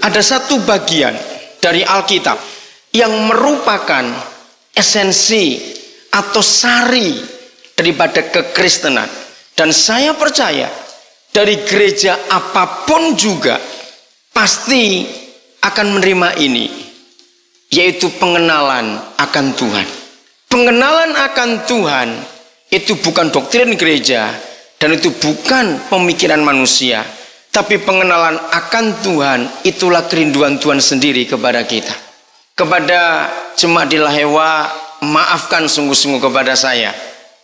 Ada satu bagian dari Alkitab yang merupakan esensi atau sari daripada kekristenan. Dan saya percaya dari gereja apapun juga pasti akan menerima ini, yaitu pengenalan akan Tuhan. Pengenalan akan Tuhan itu bukan doktrin gereja dan itu bukan pemikiran manusia, tapi pengenalan akan Tuhan itulah kerinduan Tuhan sendiri kepada kita. Kepada jemaat di Lahewa, maafkan sungguh-sungguh kepada saya,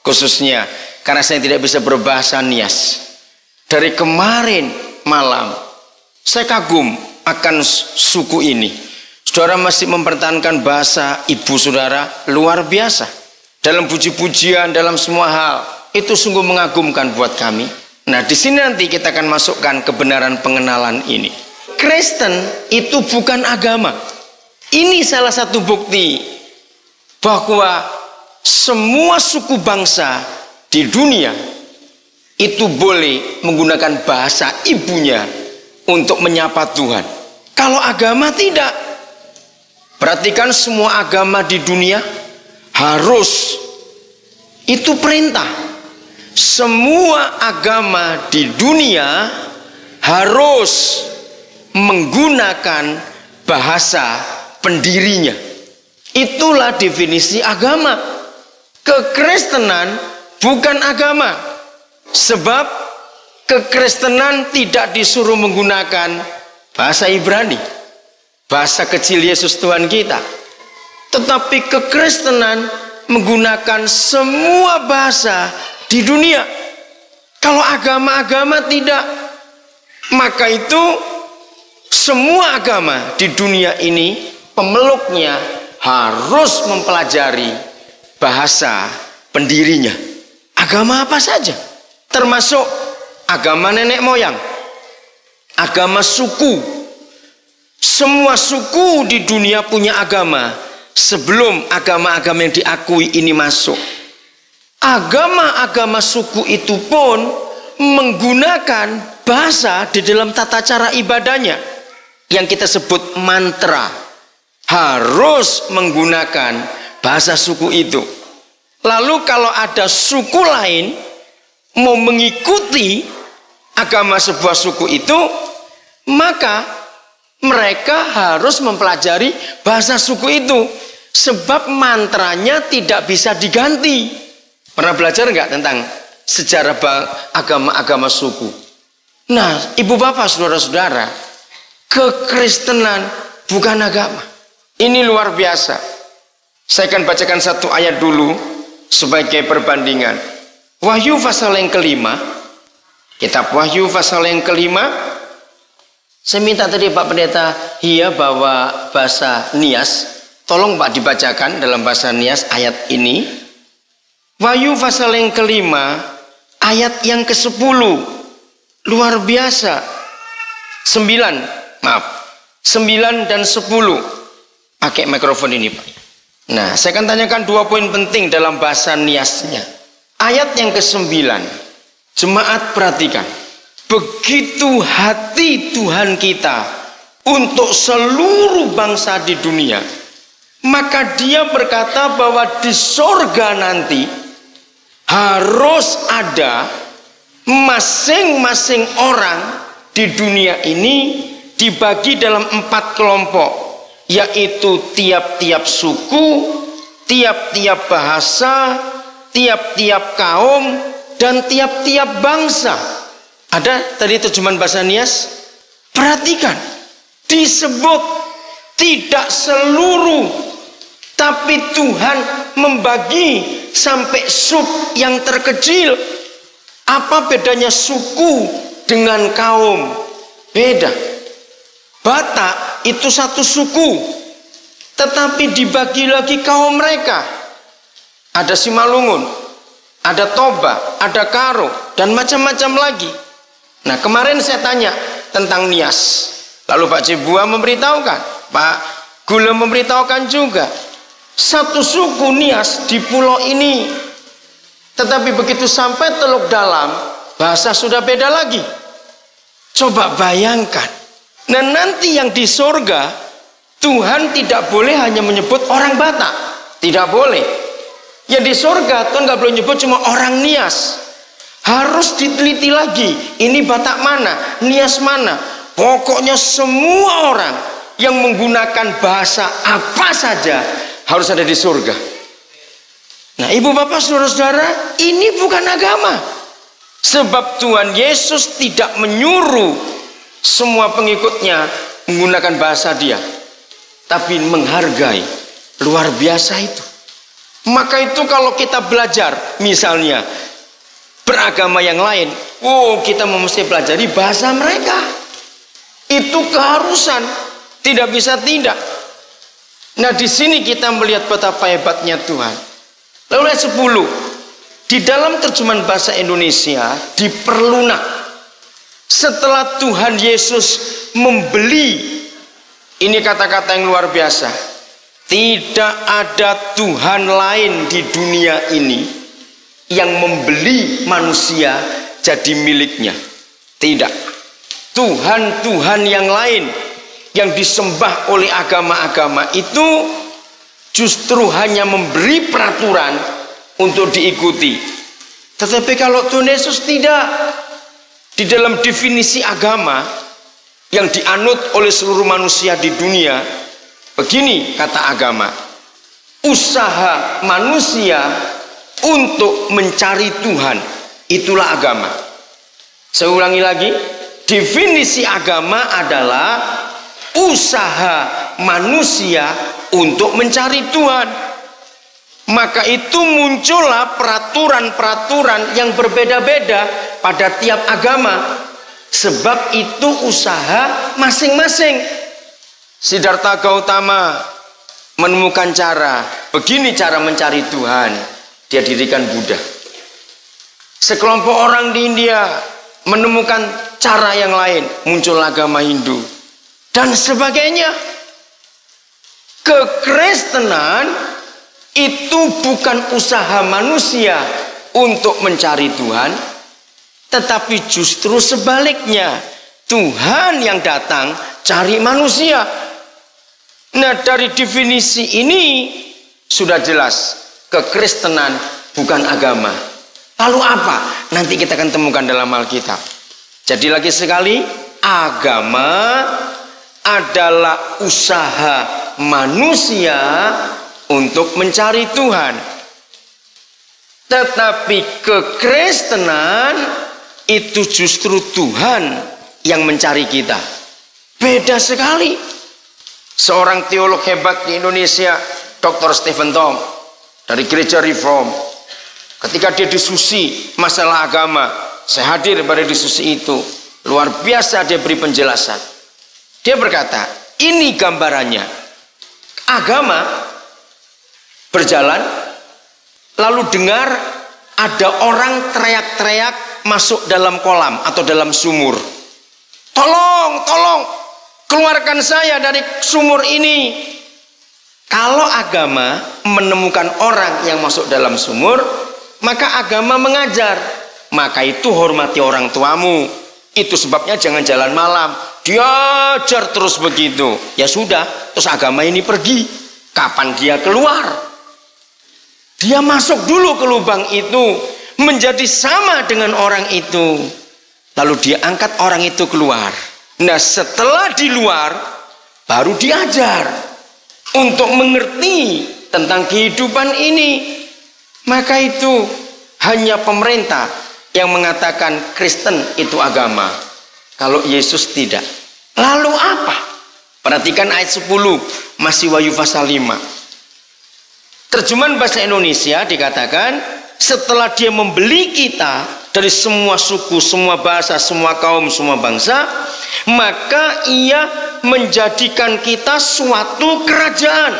khususnya karena saya tidak bisa berbahasa Nias. Dari kemarin malam saya kagum akan suku ini. Saudara masih mempertahankan bahasa ibu saudara, luar biasa. Dalam puji-pujian, dalam semua hal, itu sungguh mengagumkan buat kami. Nah, di sini nanti kita akan masukkan kebenaran pengenalan ini. Kristen itu bukan agama. Ini salah satu bukti bahwa semua suku bangsa di dunia itu boleh menggunakan bahasa ibunya untuk menyapa Tuhan. Kalau agama tidak. Perhatikan, semua agama di dunia harus, itu perintah. Semua agama di dunia harus menggunakan bahasa pendirinya. Itulah definisi agama. Kekristenan bukan agama. Sebab kekristenan tidak disuruh menggunakan bahasa Ibrani, bahasa kecil Yesus Tuhan kita. Tetapi kekristenan menggunakan semua bahasa di dunia. Kalau agama-agama tidak, maka itu semua agama di dunia ini pemeluknya harus mempelajari bahasa pendirinya. Agama apa saja, termasuk agama nenek moyang, agama suku. Semua suku di dunia punya agama sebelum agama-agama yang diakui ini masuk. Agama-agama suku itu pun menggunakan bahasa di dalam tata cara ibadahnya yang kita sebut mantra. Harus menggunakan bahasa suku itu. Lalu kalau ada suku lain mau mengikuti agama sebuah suku itu, maka mereka harus mempelajari bahasa suku itu. Sebab mantranya tidak bisa diganti. Pernah belajar enggak tentang sejarah agama-agama suku? Nah, ibu bapak, saudara-saudara, kekristenan bukan agama. Ini luar biasa. Saya akan bacakan satu ayat dulu sebagai perbandingan. Wahyu pasal yang kelima. Kitab Wahyu pasal yang kelima. Saya minta tadi Pak Pendeta Hia bawa bahasa Nias. Tolong Pak dibacakan dalam bahasa Nias ayat ini. Wahyu pasal yang kelima, ayat yang ke-10. Luar biasa. 9 dan 10. Pakai mikrofon ini Pak. Nah, saya akan tanyakan 2 poin penting dalam bahasa Niasnya. Ayat yang ke-9. Jemaat perhatikan. Begitu hati Tuhan kita untuk seluruh bangsa di dunia, maka dia berkata bahwa di sorga nanti harus ada masing-masing orang di dunia ini dibagi dalam 4 kelompok, yaitu tiap-tiap suku, tiap-tiap bahasa, tiap-tiap kaum, dan tiap-tiap bangsa. Ada tadi terjemahan bahasa Nias? Perhatikan, disebut tidak seluruh, tapi Tuhan membagi sampai sub yang terkecil. Apa bedanya suku dengan kaum? Beda. Batak itu satu suku, tetapi dibagi lagi kaum mereka. Ada Simalungun, ada Toba, ada Karo, dan macam-macam lagi. Nah, kemarin saya tanya tentang Nias. Lalu Pak Cibua memberitahukan, Pak Gula memberitahukan juga. Satu suku Nias di pulau ini. Tetapi begitu sampai Teluk Dalam, bahasa sudah beda lagi. Coba bayangkan. Nah nanti yang di sorga, Tuhan tidak boleh hanya menyebut orang Batak. Tidak boleh. Yang di sorga Tuhan gak boleh nyebut cuma orang Nias. Harus diteliti lagi. Ini Batak mana? Nias mana? Pokoknya semua orang yang menggunakan bahasa apa saja harus ada di surga. Nah ibu bapak saudara-saudara, ini bukan agama. Sebab Tuhan Yesus tidak menyuruh semua pengikutnya menggunakan bahasa dia, tapi menghargai. Luar biasa itu. Maka itu kalau kita belajar misalnya beragama yang lain, kita mesti pelajari bahasa mereka. Itu keharusan, tidak bisa tidak. Nah di sini kita melihat betapa hebatnya Tuhan. Lalu ayat 10, di dalam terjemahan bahasa Indonesia diperlunak. Setelah Tuhan Yesus membeli, ini kata-kata yang luar biasa. Tidak ada Tuhan lain di dunia ini yang membeli manusia jadi miliknya. Tidak. Tuhan-Tuhan yang lain yang disembah oleh agama-agama itu justru hanya memberi peraturan untuk diikuti. Tetapi kalau Tuhan Yesus tidak, di dalam definisi agama yang dianut oleh seluruh manusia di dunia, begini kata agama: usaha manusia untuk mencari Tuhan, itulah agama. Saya ulangi lagi, definisi agama adalah usaha manusia untuk mencari Tuhan. Maka itu muncullah peraturan-peraturan yang berbeda-beda pada tiap agama. Sebab itu usaha masing-masing. Siddhartha Gautama menemukan cara, begini cara mencari Tuhan. Dia dirikan Buddha. Sekelompok orang di India menemukan cara yang lain, muncul agama Hindu dan sebagainya. Kekristenan itu bukan usaha manusia untuk mencari Tuhan, tetapi justru sebaliknya, Tuhan yang datang cari manusia. Nah dari definisi ini sudah jelas, kekristenan bukan agama. Lalu apa? Nanti kita akan temukan dalam Alkitab. Jadi lagi sekali, agama adalah usaha manusia untuk mencari Tuhan. Tetapi kekristenan itu justru Tuhan yang mencari kita. Beda sekali. Seorang teolog hebat di Indonesia, Dr. Stephen Thom dari Gereja Reform, ketika dia diskusi masalah agama, saya hadir pada diskusi itu. Luar biasa dia beri penjelasan. Dia berkata, ini gambarannya. Agama berjalan, lalu dengar ada orang teriak-teriak masuk dalam kolam atau dalam sumur. Tolong, tolong, keluarkan saya dari sumur ini. Kalau agama menemukan orang yang masuk dalam sumur, maka agama mengajar. Maka itu hormati orang tuamu. Itu sebabnya jangan jalan malam. Diajar terus begitu. Ya sudah, terus agama ini pergi. Kapan dia keluar? Dia masuk dulu ke lubang itu, menjadi sama dengan orang itu. Lalu dia angkat orang itu keluar. Nah setelah di luar, baru diajar untuk mengerti tentang kehidupan ini. Maka itu hanya pemerintah yang mengatakan Kristen itu agama. Kalau Yesus tidak. Lalu apa? Perhatikan ayat 10, masih Wahyu pasal 5. Terjemahan bahasa Indonesia dikatakan, setelah dia membeli kita dari semua suku, semua bahasa, semua kaum, semua bangsa, maka ia menjadikan kita suatu kerajaan.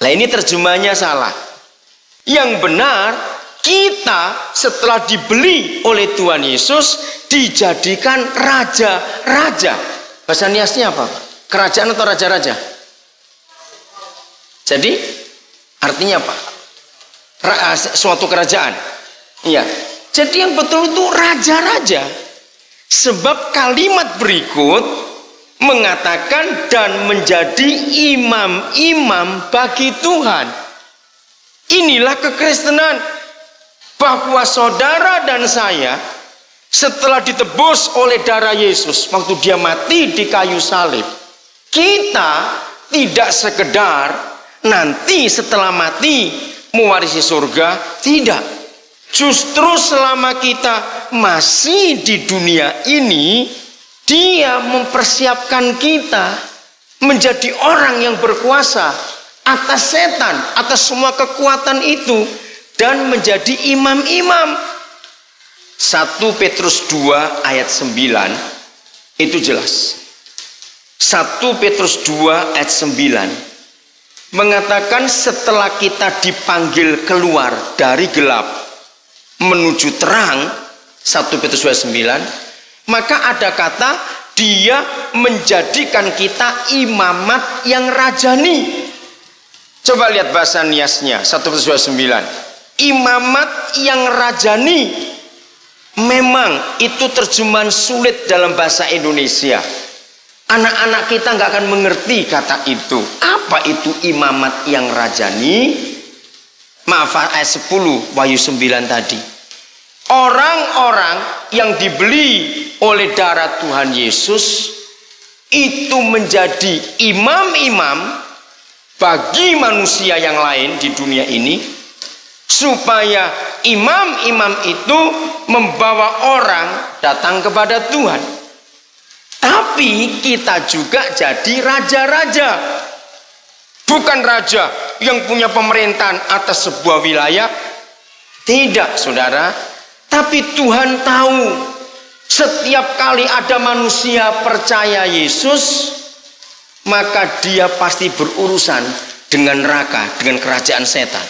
Nah ini terjemahannya salah. Yang benar, kita setelah dibeli oleh Tuhan Yesus dijadikan raja-raja. Bahasa Niasnya apa? Kerajaan atau raja-raja? Jadi artinya apa? Suatu kerajaan. Iya. Jadi yang betul itu raja-raja. Sebab kalimat berikut mengatakan dan menjadi imam-imam bagi Tuhan. Inilah kekristenan, bahwa saudara dan saya setelah ditebus oleh darah Yesus waktu dia mati di kayu salib, kita tidak sekedar nanti setelah mati mewarisi surga, tidak. Justru selama kita masih di dunia ini, dia mempersiapkan kita menjadi orang yang berkuasa atas setan, atas semua kekuatan itu, dan menjadi imam-imam. 1 Petrus 2 ayat 9 itu jelas. 1 Petrus 2 ayat 9 mengatakan setelah kita dipanggil keluar dari gelap menuju terang, 1 Petrus 2 ayat 9, maka ada kata dia menjadikan kita imamat yang rajani. Coba lihat bahasa niasnya, 1 Petrus 2 ayat 9. Imamat yang rajani. Memang itu terjemahan sulit dalam bahasa Indonesia. Anak-anak kita nggak akan mengerti kata itu. Apa itu imamat yang rajani? Maaf, ayat 10 Wahyu 9 tadi. Orang-orang yang dibeli oleh darah Tuhan Yesus itu menjadi imam-imam bagi manusia yang lain di dunia ini, supaya imam-imam itu membawa orang datang kepada Tuhan. Tapi kita juga jadi raja-raja. Bukan raja yang punya pemerintahan atas sebuah wilayah. Tidak, saudara. Tapi Tuhan tahu setiap kali ada manusia percaya Yesus, maka dia pasti berurusan dengan neraka, dengan kerajaan setan.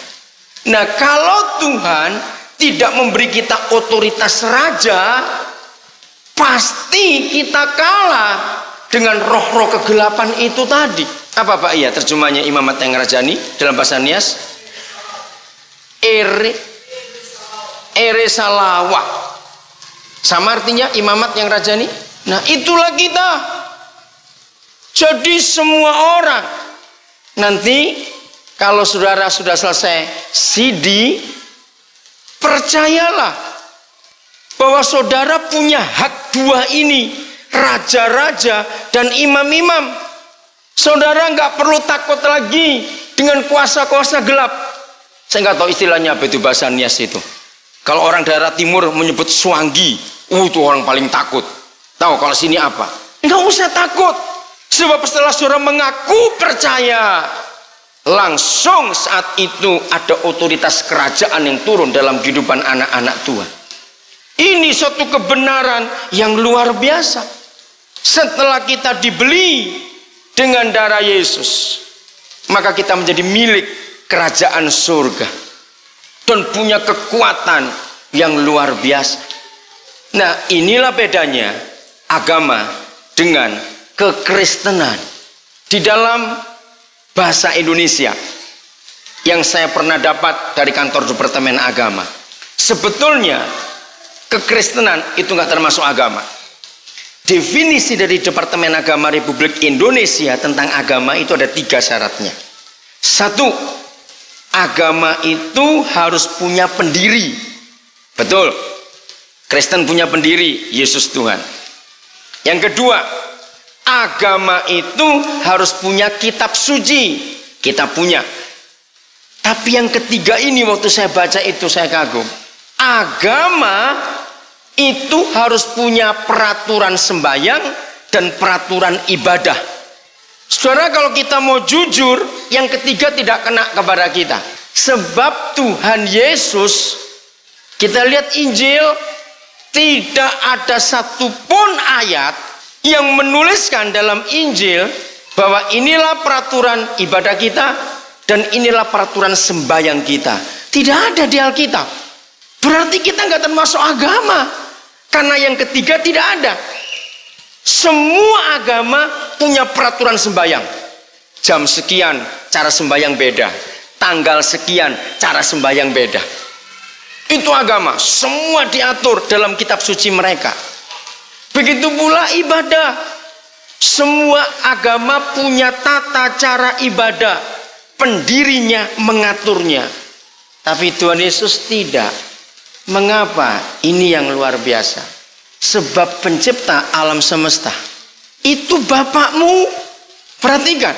Nah, kalau Tuhan tidak memberi kita otoritas raja, pasti kita kalah dengan roh-roh kegelapan itu tadi. Apa Pak? Iya, terjemahnya imamat yang rajani dalam bahasa Nias. Ere salawah. Sama artinya imamat yang rajani. Nah, itulah kita. Jadi semua orang nanti kalau saudara sudah selesai CD, percayalah bahwa saudara punya hak dua ini, raja-raja dan imam-imam. Saudara nggak perlu takut lagi dengan kuasa-kuasa gelap. Saya nggak tahu istilahnya apa itu bahasa Nias itu. Kalau orang daerah timur menyebut suanggi, itu orang paling takut. Tahu kalau sini apa? Nggak usah takut. Sebab setelah saudara mengaku percaya, langsung saat itu ada otoritas kerajaan yang turun dalam kehidupan anak-anak Tuhan. Ini suatu kebenaran yang luar biasa. Setelah kita dibeli dengan darah Yesus, maka kita menjadi milik kerajaan surga dan punya kekuatan yang luar biasa. Nah, inilah bedanya agama dengan kekristenan. Di dalam bahasa Indonesia yang saya pernah dapat dari kantor Departemen Agama, sebetulnya kekristenan itu nggak termasuk agama. Definisi dari Departemen Agama Republik Indonesia tentang agama itu ada 3 syaratnya. 1, agama itu harus punya pendiri. Betul, Kristen punya pendiri, Yesus Tuhan. Yang kedua, agama itu harus punya kitab suci. Kita punya. Tapi yang ketiga ini waktu saya baca itu saya kagum. Agama itu harus punya peraturan sembahyang dan peraturan ibadah. Saudara, kalau kita mau jujur, yang ketiga tidak kena kepada kita. Sebab Tuhan Yesus, kita lihat Injil, tidak ada satupun ayat yang menuliskan dalam Injil bahwa inilah peraturan ibadah kita dan inilah peraturan sembahyang kita. Tidak ada di Alkitab. Berarti kita nggak termasuk agama. Karena yang ketiga tidak ada. Semua agama punya peraturan sembahyang. Jam sekian cara sembahyang beda. Tanggal sekian cara sembahyang beda. Itu agama. Semua diatur dalam kitab suci mereka. Begitu pula ibadah. Semua agama punya tata cara ibadah, pendirinya mengaturnya. Tapi Tuhan Yesus tidak. Mengapa? Ini yang luar biasa. Sebab pencipta alam semesta itu Bapakmu. Perhatikan,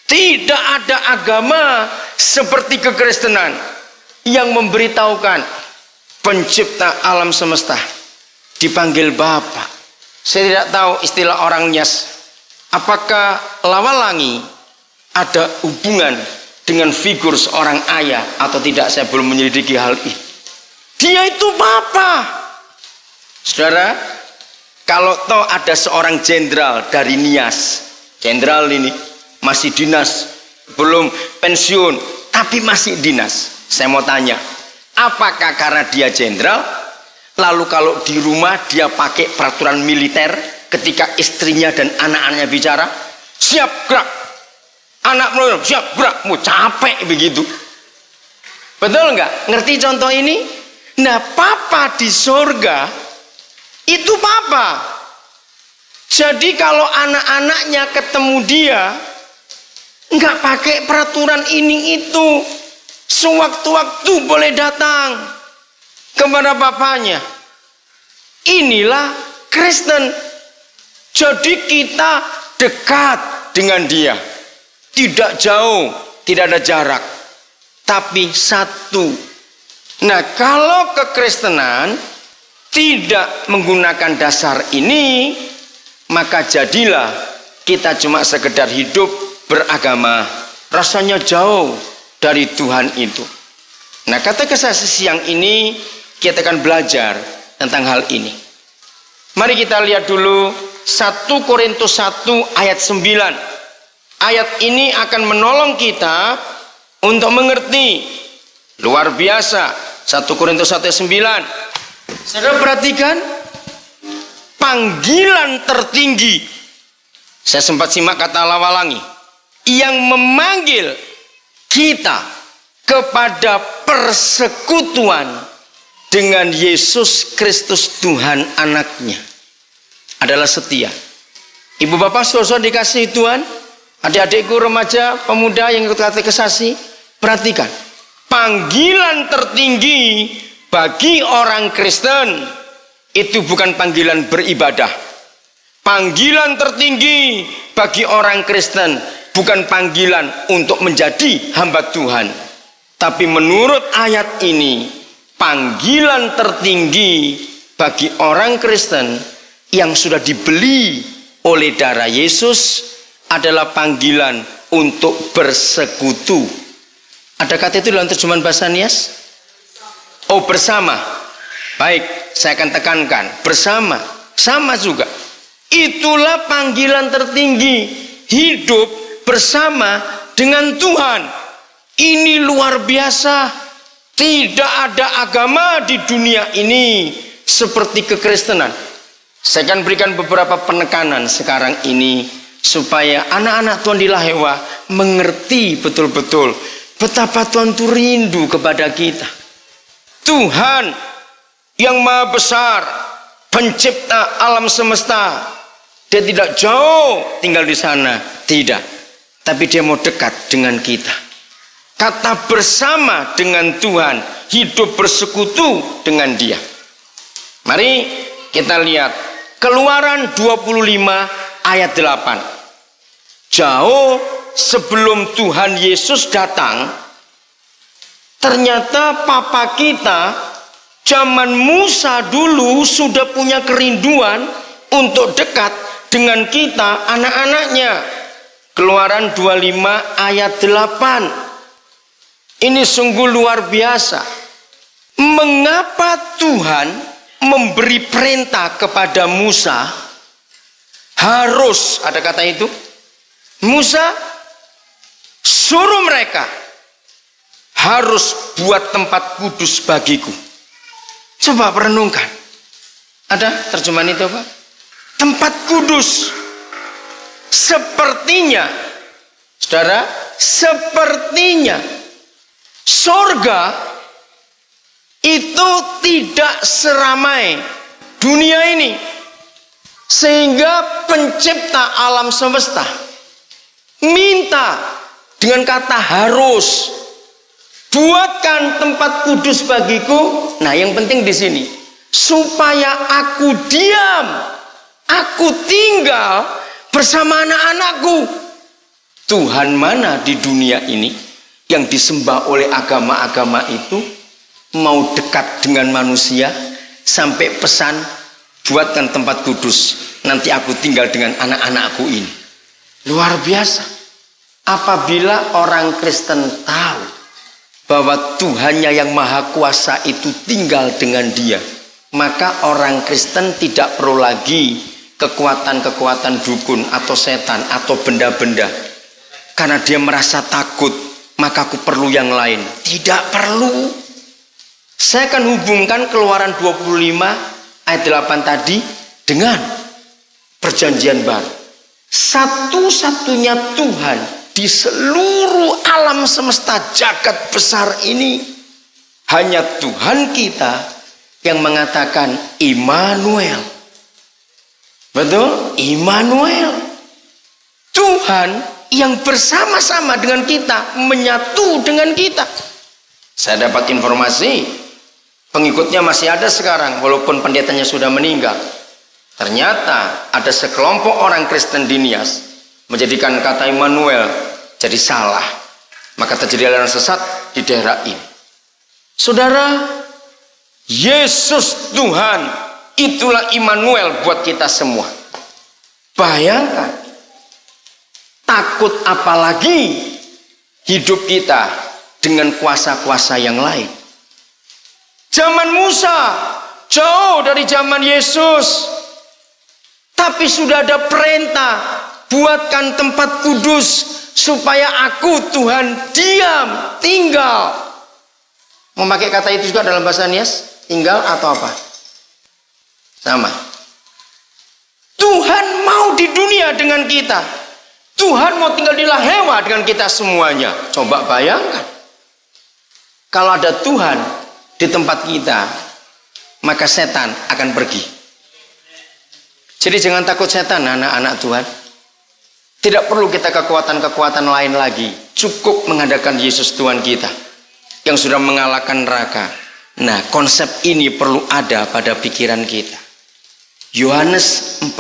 tidak ada agama seperti kekristenan yang memberitahukan pencipta alam semesta dipanggil Bapa. Saya tidak tahu istilah orang Nias. Apakah Lawalangi ada hubungan dengan figur seorang ayah atau tidak? Saya belum menyelidiki hal ini. Dia itu Bapa. Saudara, kalau toh ada seorang jenderal dari Nias, jenderal ini masih dinas, belum pensiun, tapi masih dinas. Saya mau tanya, apakah karena dia jenderal, lalu kalau di rumah dia pakai peraturan militer ketika istrinya dan anak-anaknya bicara, siap gerak, anak melulu siap gerak, mau capek begitu? Betul nggak? Ngerti contoh ini? Nah, Papa di sorga itu Papa. Jadi kalau anak-anaknya ketemu dia, nggak pakai peraturan ini itu, sewaktu-waktu boleh datang kepada Bapaknya. Inilah Kristen. Jadi kita dekat dengan dia, tidak jauh, tidak ada jarak, tapi satu. Nah, kalau kekristenan tidak menggunakan dasar ini, maka jadilah kita cuma sekedar hidup beragama, rasanya jauh dari Tuhan itu. Nah, katekisasi siang ini kita akan belajar tentang hal ini. Mari kita lihat dulu 1 Korintus 1 ayat 9. Ayat ini akan menolong kita untuk mengerti. Luar biasa. 1 Korintus 1 ayat 9. Saudara perhatikan, panggilan tertinggi. Saya sempat simak kata Lawalangi, yang memanggil kita kepada persekutuan dengan Yesus Kristus Tuhan anaknya adalah setia. Ibu bapak saudara dikasihi Tuhan, adik-adikku remaja pemuda yang ikut katekisasi, perhatikan, panggilan tertinggi bagi orang Kristen itu bukan panggilan beribadah. Panggilan tertinggi bagi orang Kristen bukan panggilan untuk menjadi hamba Tuhan. Tapi menurut ayat ini, panggilan tertinggi bagi orang Kristen yang sudah dibeli oleh darah Yesus adalah panggilan untuk bersekutu. Ada kata itu dalam terjemahan bahasa Nias? Oh, bersama. Baik, saya akan tekankan, bersama, sama juga. Itulah panggilan tertinggi, hidup bersama dengan Tuhan. Ini luar biasa. Tidak ada agama di dunia ini seperti kekristenan. Saya akan berikan beberapa penekanan sekarang ini supaya anak-anak Tuhan di Lahewa mengerti betul-betul betapa Tuhan itu rindu kepada kita. Tuhan yang maha besar, pencipta alam semesta, dia tidak jauh tinggal di sana, tidak. Tapi dia mau dekat dengan kita. Kata bersama dengan Tuhan, hidup bersekutu dengan dia. Mari kita lihat Keluaran 25 ayat 8. Jauh sebelum Tuhan Yesus datang, ternyata papa kita zaman Musa dulu sudah punya kerinduan untuk dekat dengan kita anak-anaknya. Keluaran 25 ayat 8. Ini sungguh luar biasa. Mengapa Tuhan memberi perintah kepada Musa harus, ada kata itu, Musa suruh mereka harus buat tempat kudus bagiku. Coba perenungkan. Ada terjemahan itu Pak? Tempat kudus. Sepertinya, saudara, sepertinya sorga itu tidak seramai dunia ini. Sehingga pencipta alam semesta minta dengan kata harus, buatkan tempat kudus bagiku. Nah, yang penting di sini, supaya aku diam, aku tinggal bersama anak-anakku. Tuhan mana di dunia ini yang disembah oleh agama-agama itu mau dekat dengan manusia sampai pesan, buatkan tempat kudus, nanti aku tinggal dengan anak-anakku ini. Luar biasa. Apabila orang Kristen tahu bahwa Tuhannya yang Maha Kuasa itu tinggal dengan dia, maka orang Kristen tidak perlu lagi kekuatan-kekuatan dukun atau setan atau benda-benda. Karena dia merasa takut, maka aku perlu yang lain. Tidak perlu. Saya akan hubungkan Keluaran 25 ayat 8 tadi dengan perjanjian baru. Satu-satunya Tuhan di seluruh alam semesta jagat besar ini, hanya Tuhan kita yang mengatakan Immanuel. Betul? Immanuel. Tuhan yang bersama-sama dengan kita, menyatu dengan kita. Saya dapat informasi, pengikutnya masih ada sekarang, walaupun pendetanya sudah meninggal. Ternyata ada sekelompok orang Kristen di Nias menjadikan kata Immanuel jadi salah, maka terjadi aliran sesat di daerah ini. Saudara, Yesus Tuhan itulah Immanuel buat kita semua. Bayangkan, takut apalagi hidup kita dengan kuasa-kuasa yang lain. Zaman Musa jauh dari zaman Yesus, tapi sudah ada perintah, buatkan tempat kudus supaya aku Tuhan diam, tinggal. Memakai kata itu juga dalam bahasa Nias, tinggal atau apa? Sama. Tuhan mau di dunia dengan kita. Tuhan mau tinggal di Lahewa dengan kita semuanya. Coba bayangkan, kalau ada Tuhan di tempat kita, maka setan akan pergi. Jadi jangan takut setan, anak-anak Tuhan. Tidak perlu kita kekuatan-kekuatan lain lagi. Cukup mengadakan Yesus Tuhan kita yang sudah mengalahkan neraka. Nah, konsep ini perlu ada pada pikiran kita. Yohanes 14.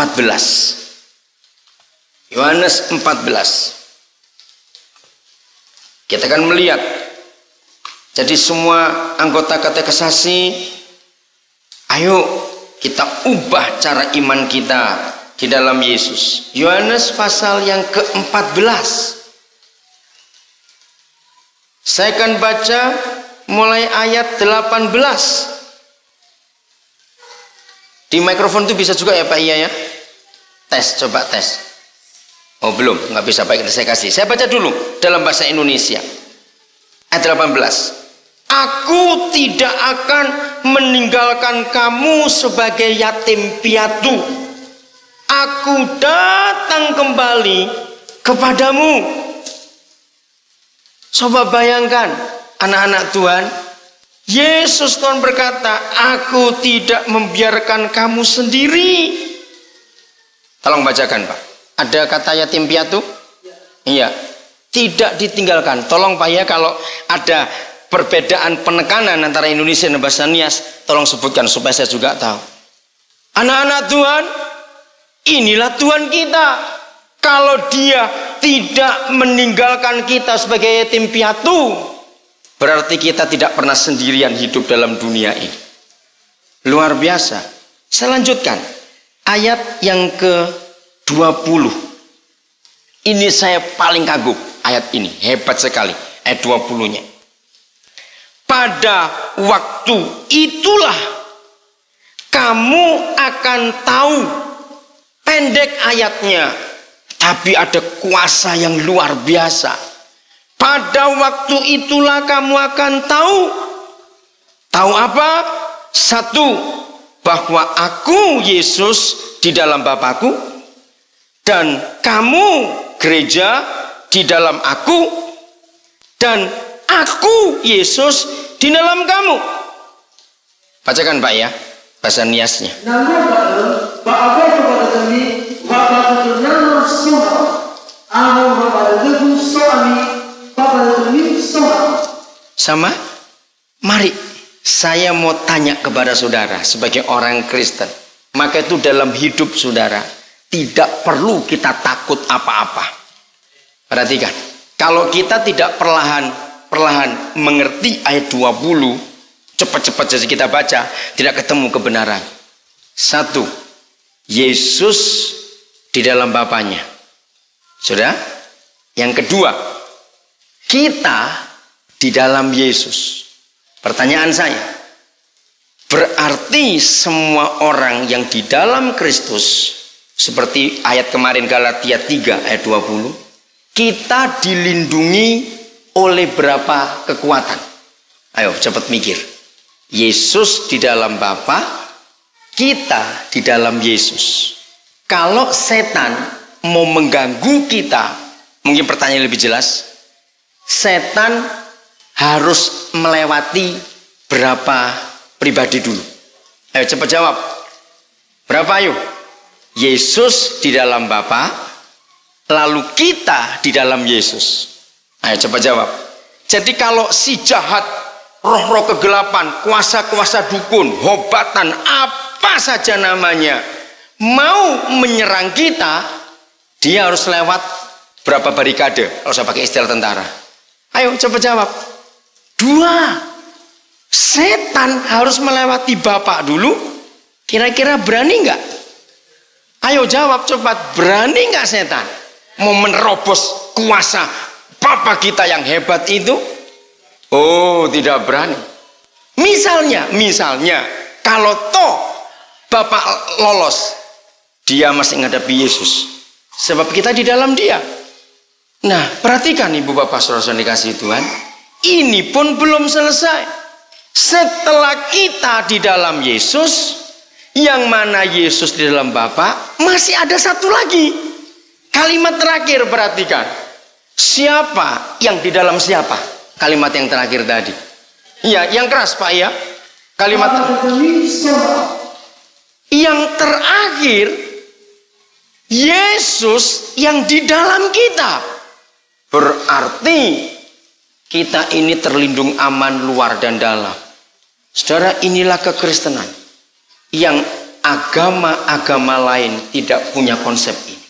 Yohanes 14. Kita akan melihat. Jadi semua anggota katekisasi, ayo kita ubah cara iman kita di dalam Yesus. Yohanes pasal yang ke-14. Saya akan baca mulai ayat 18. Di mikrofon itu bisa juga ya Pak Iya ya? Tes, coba tes. Oh belum, nggak bisa Pak, saya kasih. Saya baca dulu dalam bahasa Indonesia. Ayat 18. Aku tidak akan meninggalkan kamu sebagai yatim piatu. Aku datang kembali kepadamu. Coba bayangkan, anak-anak Tuhan, Yesus Tuhan berkata, aku tidak membiarkan kamu sendiri. Tolong bacakan Pak. Ada kata yatim piatu? Iya. Tidak ditinggalkan. Tolong Pak ya, kalau ada perbedaan penekanan antara Indonesia dan bahasa Nias, tolong sebutkan supaya saya juga tahu. Anak-anak Tuhan, inilah Tuhan kita. Kalau dia tidak meninggalkan kita sebagai yatim piatu, berarti kita tidak pernah sendirian hidup dalam dunia ini. Luar biasa. Saya lanjutkan. Ayat yang ke-20. Ini saya paling kagum. Ayat ini hebat sekali. Ayat 20-nya. Pada waktu itulah kamu akan tahu. Pendek ayatnya, tapi ada kuasa yang luar biasa. Pada waktu itulah kamu akan tahu. Tahu apa? Satu, bahwa aku Yesus di dalam Bapakku, dan kamu gereja di dalam aku, dan aku Yesus di dalam kamu. Bacakan Pak ya, bahasa Niasnya. Namun Pak, Sama? Mari saya mau tanya kepada saudara sebagai orang Kristen. Maka itu dalam hidup saudara tidak perlu kita takut apa-apa. Perhatikan, kalau kita tidak perlahan mengerti ayat 20, cepat-cepat saja kita baca, tidak ketemu kebenaran. Satu, Yesus di dalam Bapanya. Sudah? Yang kedua, kita di dalam Yesus. Pertanyaan saya, berarti semua orang yang di dalam Kristus, seperti ayat kemarin Galatia 3 ayat 20, kita dilindungi oleh berapa kekuatan? Ayo cepat mikir. Yesus di dalam Bapa, kita di dalam Yesus. Kalau setan mau mengganggu kita, mungkin pertanyaan lebih jelas, setan harus melewati berapa pribadi dulu? Ayo cepat jawab. Berapa ayo? Yesus di dalam Bapa, lalu kita di dalam Yesus. Ayo cepat jawab. Jadi kalau si jahat, roh-roh kegelapan, kuasa-kuasa dukun, hobatan, apa saja namanya, mau menyerang kita, dia harus lewat berapa barikade? Kalau saya pakai istilah tentara. Ayo cepat jawab. 2. Setan harus melewati Bapak dulu. Kira-kira berani nggak? Ayo jawab cepat. Berani nggak setan mau menerobos kuasa Bapa kita yang hebat itu? Oh, tidak berani. Misalnya kalau toh Bapak lolos, dia masih menghadapi Yesus. Sebab kita di dalam dia. Nah, perhatikan ibu bapak saudara dikasih Tuhan. Ini pun belum selesai. Setelah kita di dalam Yesus, yang mana Yesus di dalam Bapa, masih ada satu lagi. Kalimat terakhir perhatikan. Siapa yang di dalam siapa? Kalimat yang terakhir tadi. Iya, yang keras Pak ya. Kalimat yang terakhir, Yesus yang di dalam kita. Berarti kita ini terlindung aman luar dan dalam. Saudara, inilah kekristenan yang agama-agama lain tidak punya konsep ini.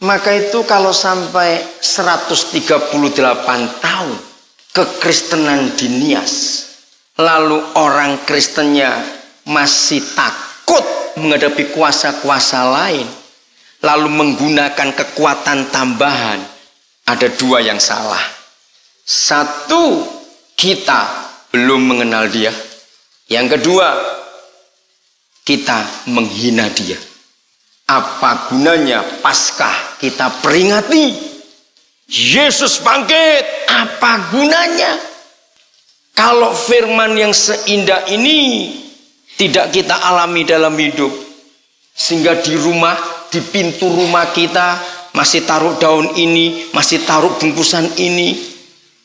Maka itu kalau sampai 138 tahun kekristenan dinias, lalu orang Kristennya masih takut menghadapi kuasa-kuasa lain, lalu menggunakan kekuatan tambahan, ada 2 yang salah. 1, kita belum mengenal dia. Yang kedua, kita menghina dia. Apa gunanya Paskah kita peringati? Yesus bangkit. Apa gunanya? Kalau firman yang seindah ini tidak kita alami dalam hidup, sehingga di rumah, di pintu rumah kita masih taruh daun ini, masih taruh bungkusan ini.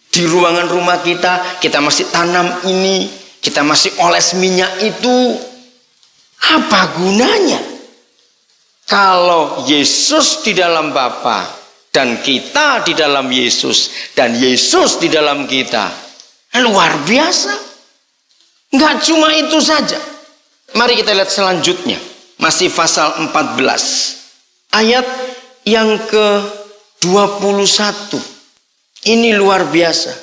Di ruangan rumah kita masih tanam ini, kita masih oles minyak itu. Apa gunanya? Kalau Yesus di dalam Bapa dan kita di dalam Yesus dan Yesus di dalam kita, luar biasa. Nggak cuma itu saja. Mari kita lihat selanjutnya. Masih pasal 14 ayat yang ke-21. Ini luar biasa.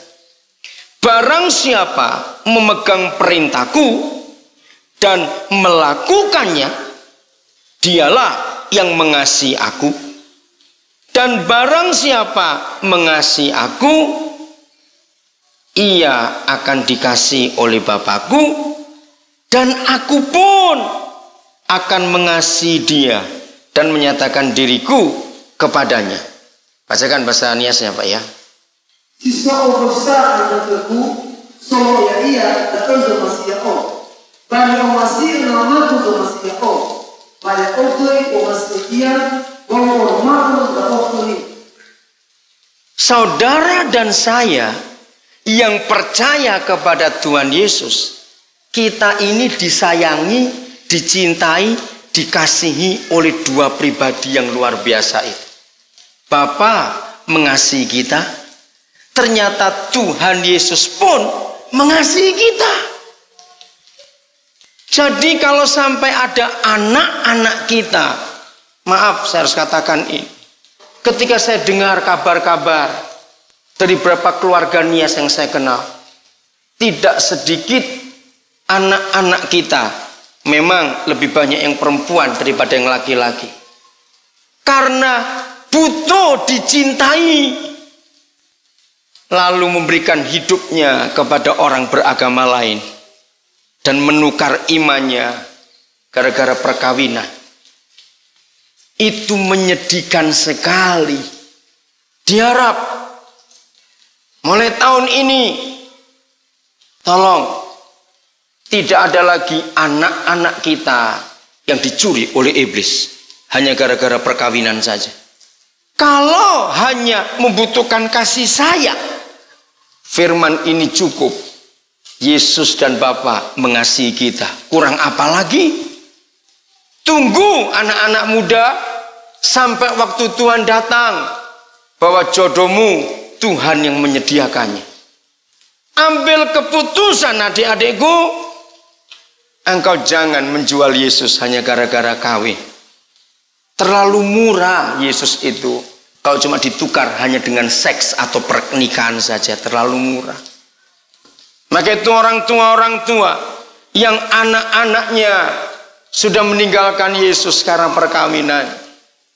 Barang siapa memegang perintahku dan melakukannya, dialah yang mengasihi aku. Dan barang siapa mengasihi aku, ia akan dikasihi oleh Bapakku, dan aku pun akan mengasihi dia dan menyatakan diriku kepadanya. Bacakan bahasa Niasnya Pak ya. Siswa obosa anakku, solo ya ia datang ke masih o. Bagi masih nama tu ke masih o. Bagi otoi o masih ia, kalau mahu ke otoi. Saudara dan saya yang percaya kepada Tuhan Yesus, kita ini disayangi, dicintai, dikasihi oleh 2 pribadi yang luar biasa itu. Bapa mengasihi kita, ternyata Tuhan Yesus pun mengasihi kita. Jadi kalau sampai ada anak-anak kita, maaf saya harus katakan ini, ketika saya dengar kabar-kabar dari beberapa keluarga Nias yang saya kenal, tidak sedikit anak-anak kita, memang lebih banyak yang perempuan daripada yang laki-laki, karena butuh dicintai, lalu memberikan hidupnya kepada orang beragama lain dan menukar imannya gara-gara perkawinan. Itu menyedihkan sekali. Diharap mulai tahun ini, tolong tidak ada lagi anak-anak kita yang dicuri oleh iblis hanya gara-gara perkawinan saja. Kalau hanya membutuhkan kasih sayang, firman ini cukup. Yesus dan Bapa mengasihi kita. Kurang apa lagi? Tunggu anak-anak muda sampai waktu Tuhan datang, bahwa jodohmu Tuhan yang menyediakannya. Ambil keputusan adik-adikku, engkau jangan menjual Yesus hanya gara-gara kawin. Terlalu murah Yesus itu. Kalau cuma ditukar hanya dengan seks atau pernikahan saja, terlalu murah. Maka itu orang tua yang anak-anaknya sudah meninggalkan Yesus karena perkawinan,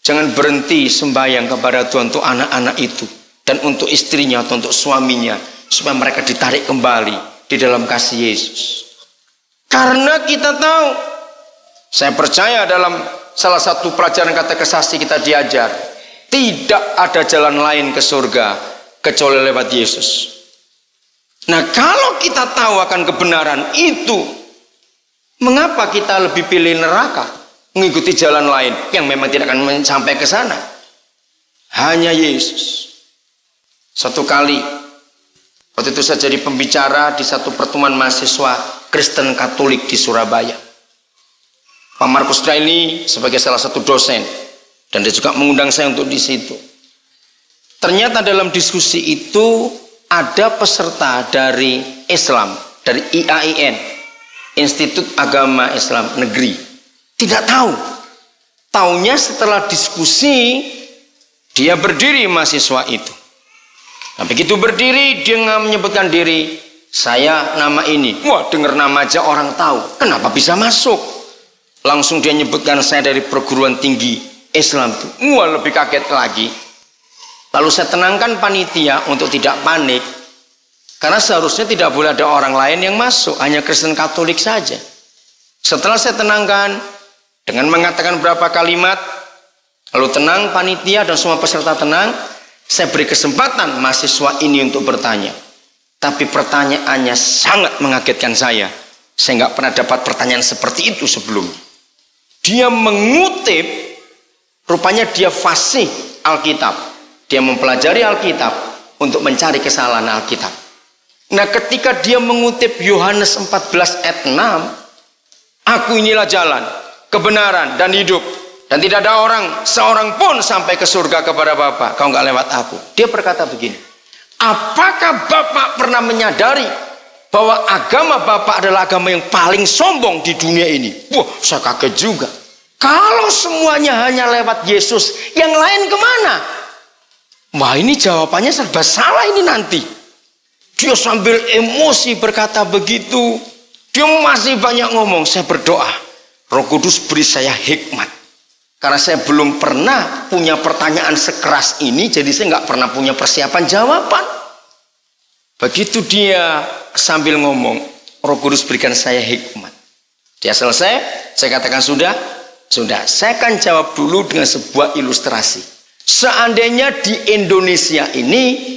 jangan berhenti sembahyang kepada Tuhan untuk anak-anak itu dan untuk istrinya atau untuk suaminya, supaya mereka ditarik kembali di dalam kasih Yesus. Karena kita tahu, saya percaya dalam salah satu pelajaran katekisasi kita diajar, tidak ada jalan lain ke surga kecuali lewat Yesus. Nah, kalau kita tahu akan kebenaran itu, mengapa kita lebih pilih neraka, mengikuti jalan lain yang memang tidak akan sampai ke sana? Hanya Yesus. Satu kali, waktu itu saya jadi pembicara di satu pertemuan mahasiswa Kristen Katolik di Surabaya. Pak Markus Daily sebagai salah satu dosen, dan dia juga mengundang saya untuk di situ. Ternyata dalam diskusi itu ada peserta dari Islam, dari IAIN, Institut Agama Islam Negeri. Tidak tahu. Taunya setelah diskusi, dia berdiri mahasiswa itu. Nah, begitu berdiri, dia menyebutkan diri, saya nama ini. Wah, dengar nama aja orang tahu. Kenapa bisa masuk? Langsung dia nyebutkan saya dari perguruan tinggi Islam itu. Wah, lebih kaget lagi. Lalu saya tenangkan panitia untuk tidak panik, karena seharusnya tidak boleh ada orang lain yang masuk, hanya Kristen Katolik saja. Setelah saya tenangkan dengan mengatakan beberapa kalimat, lalu tenang panitia dan semua peserta tenang, saya beri kesempatan mahasiswa ini untuk bertanya. Tapi pertanyaannya sangat mengagetkan saya. Saya nggak pernah dapat pertanyaan seperti itu sebelumnya. Dia mengutip, rupanya dia fasih Alkitab. Dia mempelajari Alkitab untuk mencari kesalahan Alkitab. Nah, ketika dia mengutip Yohanes 14 ayat 6, aku inilah jalan, kebenaran dan hidup, dan tidak ada seorang pun sampai ke surga kepada Bapa kalau nggak lewat aku. Dia berkata begini, apakah Bapak pernah menyadari bahwa agama Bapak adalah agama yang paling sombong di dunia ini? Wah, saya kaget juga. Kalau semuanya hanya lewat Yesus, yang lain kemana? Wah, ini jawabannya serba salah ini nanti. Dia sambil emosi berkata begitu. Dia masih banyak ngomong. Saya berdoa, Roh Kudus beri saya hikmat. Karena saya belum pernah punya pertanyaan sekeras ini, jadi saya nggak pernah punya persiapan jawaban. Begitu dia sambil ngomong, Roh Kudus berikan saya hikmat. Dia selesai, saya katakan sudah. Saya akan jawab dulu dengan sebuah ilustrasi. Seandainya di Indonesia ini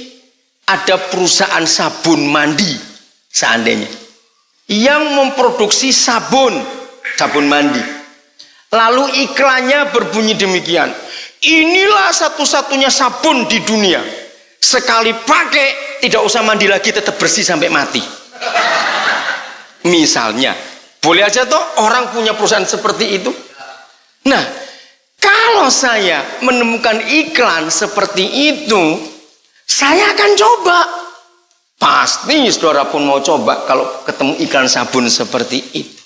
ada perusahaan sabun mandi, seandainya yang memproduksi sabun mandi, lalu iklannya berbunyi demikian, inilah satu-satunya sabun di dunia, sekali pakai tidak usah mandi lagi, tetap bersih sampai mati. Misalnya, boleh aja toh orang punya perusahaan seperti itu. Nah, Kalau saya menemukan iklan seperti itu, saya akan coba. Pasti saudara pun mau coba kalau ketemu iklan sabun seperti itu.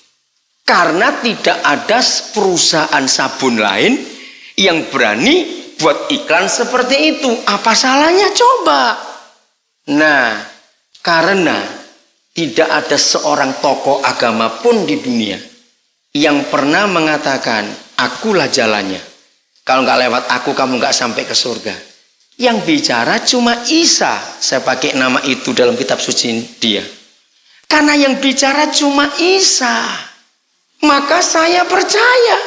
Karena tidak ada perusahaan sabun lain yang berani buat iklan seperti itu. Apa salahnya coba? Nah, karena tidak ada seorang tokoh agama pun di dunia yang pernah mengatakan, akulah jalannya. Kalau nggak lewat aku, kamu nggak sampai ke surga. Yang bicara cuma Isa. Saya pakai nama itu dalam kitab suci dia. Karena yang bicara cuma Isa. Maka saya percaya.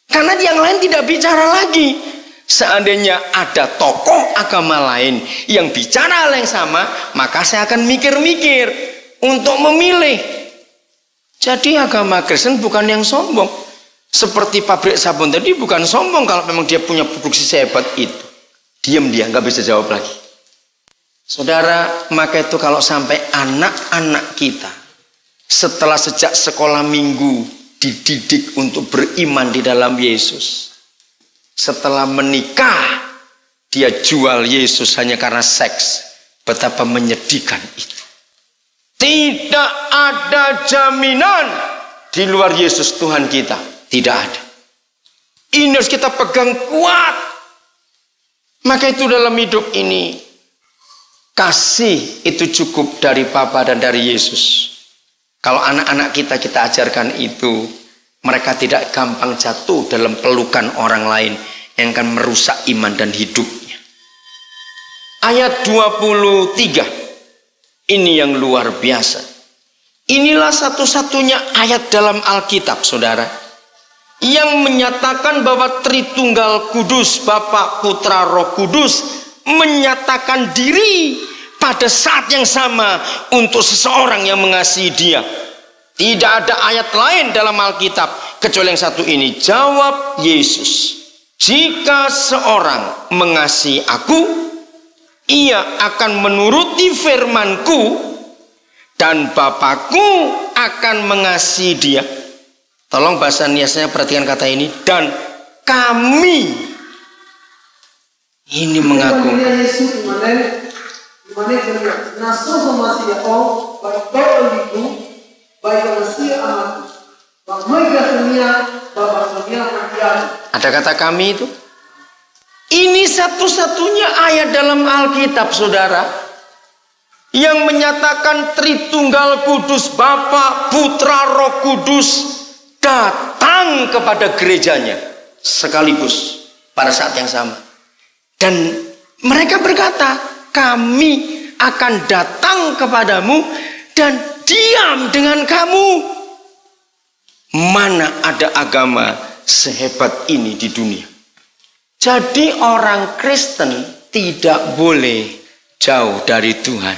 Karena yang lain tidak bicara lagi. Seandainya ada tokoh agama lain yang bicara hal yang sama, maka saya akan mikir-mikir untuk memilih. Jadi agama Kristen bukan yang sombong. Seperti pabrik sabun tadi bukan sombong kalau memang dia punya produksi sehebat itu. Diam dia, nggak bisa jawab lagi. Saudara, maka itu kalau sampai anak-anak kita setelah sejak sekolah minggu dididik untuk beriman di dalam Yesus, setelah menikah dia jual Yesus hanya karena seks, betapa menyedihkan itu. Tidak ada jaminan di luar Yesus Tuhan kita, tidak ada. Ini harus kita pegang kuat. Maka itu dalam hidup ini, kasih itu cukup dari Bapa dan dari Yesus. Kalau anak-anak kita ajarkan itu, mereka tidak gampang jatuh dalam pelukan orang lain yang akan merusak iman dan hidupnya. Ayat 23, ini yang luar biasa. Inilah satu-satunya ayat dalam Alkitab, saudara, yang menyatakan bahwa Tritunggal Kudus, Bapa, Putra, Roh Kudus menyatakan diri pada saat yang sama untuk seseorang yang mengasihi dia. Tidak ada ayat lain dalam Alkitab kecuali yang satu ini. Jawab Yesus, jika seorang mengasihi aku, ia akan menuruti firman-Ku, dan Bapa-Ku akan mengasihi dia. Tolong bahasa niasnya perhatikan kata ini. Dan kami. Ini mengaku. Ada kata kami itu. Ini satu-satunya ayat dalam Alkitab, saudara, yang menyatakan Tritunggal Kudus, Bapa, Putra, Roh Kudus datang kepada gerejanya sekaligus pada saat yang sama. Dan mereka berkata, kami akan datang kepadamu dan diam dengan kamu. Mana ada agama sehebat ini di dunia? Jadi orang Kristen tidak boleh jauh dari Tuhan.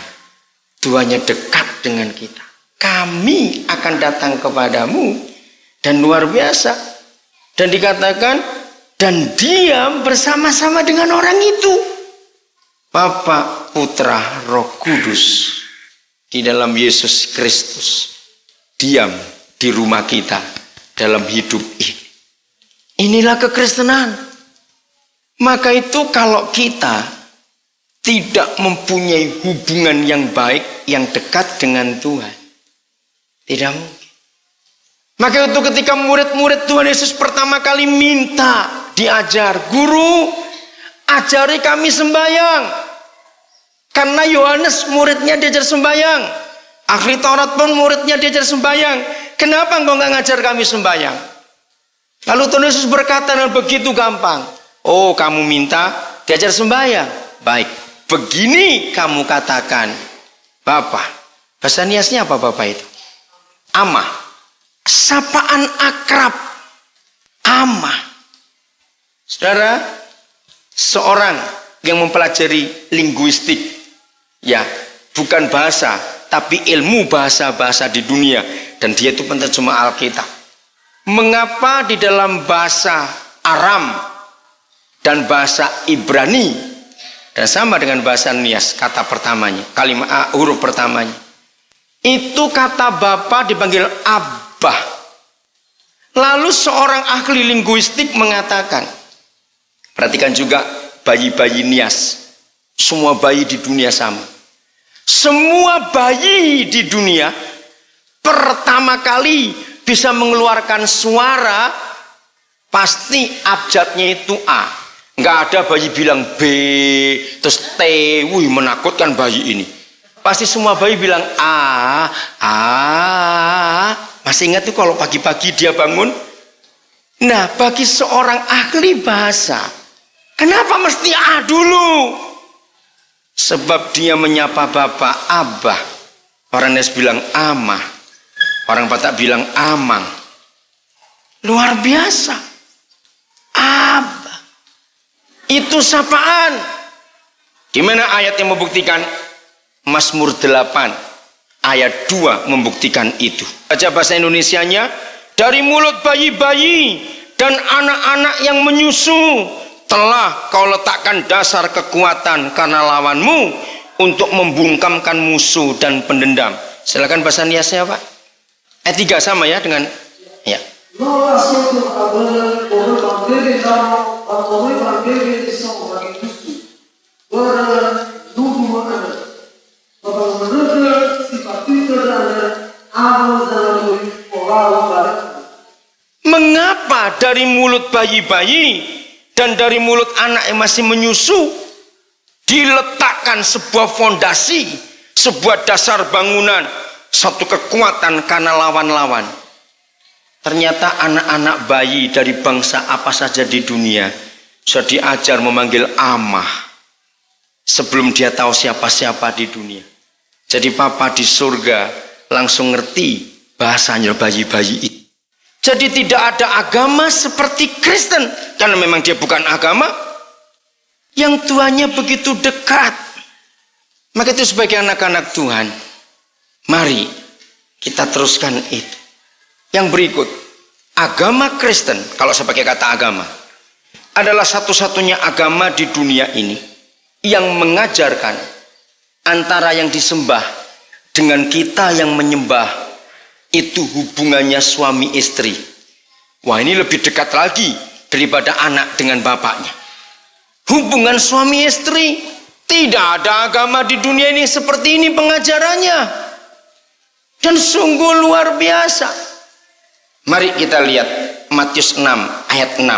Tuhannya dekat dengan kita. Kami akan datang kepadamu. Dan luar biasa. Dan dikatakan, dan diam bersama-sama dengan orang itu. Bapa, Putra, Roh Kudus di dalam Yesus Kristus diam di rumah kita dalam hidup ini. Inilah kekristenan. Maka itu kalau kita tidak mempunyai hubungan yang baik, yang dekat dengan Tuhan, tidak mungkin. Maka itu ketika murid-murid Tuhan Yesus pertama kali minta diajar, guru, ajari kami sembahyang. Karena Yohanes muridnya diajar sembahyang, ahli Taurat pun muridnya diajar sembahyang. Kenapa engkau nggak ngajar kami sembahyang? Lalu Tuhan Yesus berkata, dan begitu gampang. Oh, kamu minta diajar sembahyang. Baik, begini kamu katakan, Bapa. Bahasa niasnya apa Bapa itu? Ama. Sapaan akrab, ama. Saudara, seorang yang mempelajari linguistik, ya, bukan bahasa, tapi ilmu bahasa-bahasa di dunia, dan dia itu penerjemah Alkitab. Mengapa di dalam bahasa Aram dan bahasa Ibrani, dan sama dengan bahasa Nias, kata pertamanya, kalimat huruf pertamanya, itu kata Bapa dipanggil Abba. Lalu seorang ahli linguistik mengatakan, perhatikan juga bayi-bayi Nias. Semua bayi di dunia sama. Semua bayi di dunia pertama kali bisa mengeluarkan suara pasti abjadnya itu A. Nggak ada bayi bilang B terus T. Wih, menakutkan bayi ini. Pasti semua bayi bilang A. Masih ingat tuh kalau pagi-pagi dia bangun? Nah, bagi seorang ahli bahasa, kenapa mesti A dulu? Sebab dia menyapa bapak abah. Orang Nes bilang amah. Orang Batak bilang amang. Luar biasa. Abah. Itu sapaan. Gimana ayat yang membuktikan? Mazmur 8 ayat 2 membuktikan itu. Baca bahasa Indonesianya, dari mulut bayi-bayi dan anak-anak yang menyusu telah kau letakkan dasar kekuatan karena lawanmu untuk membungkamkan musuh dan pendendam. Silakan bahasa Niasnya, Pak. Ayat 3 sama ya dengan ya. Nolah suatu abang orang bangkiri dalam orang bangkiri di sana bagi musuh. Berdugu mana? Bapak menurut sifat itu adalah awal dalam orang barat. Mengapa dari mulut bayi-bayi dan dari mulut anak yang masih menyusu diletakkan sebuah fondasi, sebuah dasar bangunan, satu kekuatan karena lawan-lawan? Ternyata anak-anak bayi dari bangsa apa saja di dunia sudah diajar memanggil amah sebelum dia tahu siapa-siapa di dunia. Jadi papa di surga langsung ngerti bahasanya bayi-bayi itu. Jadi tidak ada agama seperti Kristen, karena memang dia bukan agama yang Tuhannya begitu dekat. Maka itu sebagai anak-anak Tuhan, mari kita teruskan itu. Yang berikut, agama Kristen, kalau saya pakai kata agama, adalah satu-satunya agama di dunia ini yang mengajarkan antara yang disembah dengan kita yang menyembah itu hubungannya suami istri. Wah, ini lebih dekat lagi daripada anak dengan bapaknya. Hubungan suami istri, tidak ada agama di dunia ini seperti ini pengajarannya. Dan sungguh luar biasa. Mari kita lihat Matius 6 ayat 6.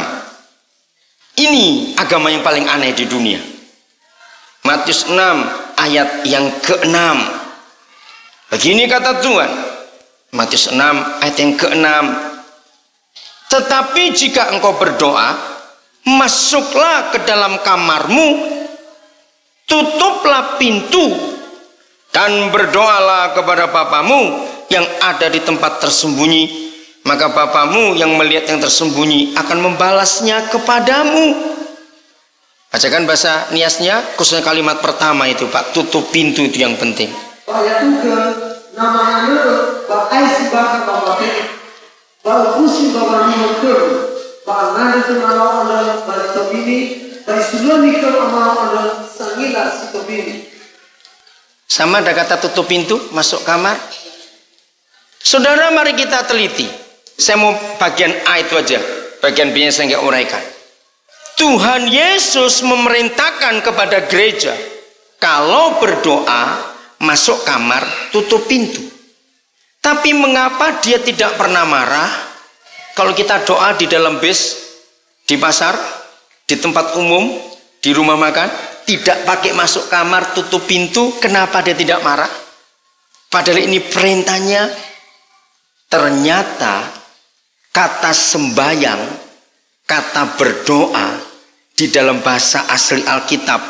Ini agama yang paling aneh di dunia. Matius 6 ayat yang ke-6. Begini kata Tuhan. Matius 6 ayat yang ke-6. Tetapi jika engkau berdoa, masuklah ke dalam kamarmu, tutuplah pintu, dan berdoalah kepada Bapamu yang ada di tempat tersembunyi. Maka Bapamu yang melihat yang tersembunyi akan membalasnya kepadamu. Bacakan bahasa Niasnya, khususnya kalimat pertama itu, Pak. Tutup pintu itu yang penting. Ayat juga namanya bakai si bakat bapak ini, baru musim bapak ini bapak nada itu nama anda dari topini, dari sebelum nikah nama anda sangilah si topini. Sama ada kata tutup pintu, masuk kamar. Saudara, mari kita teliti. Saya mau bagian A itu aja, bagian B nya saya nggak uraikan. Tuhan Yesus memerintahkan kepada gereja, kalau berdoa, masuk kamar, tutup pintu. Tapi mengapa dia tidak pernah marah kalau kita doa di dalam bis, di pasar, di tempat umum, di rumah makan, tidak pakai masuk kamar, tutup pintu? Kenapa dia tidak marah? Padahal ini perintahnya. Ternyata kata sembayang, kata berdoa di dalam bahasa asli Alkitab,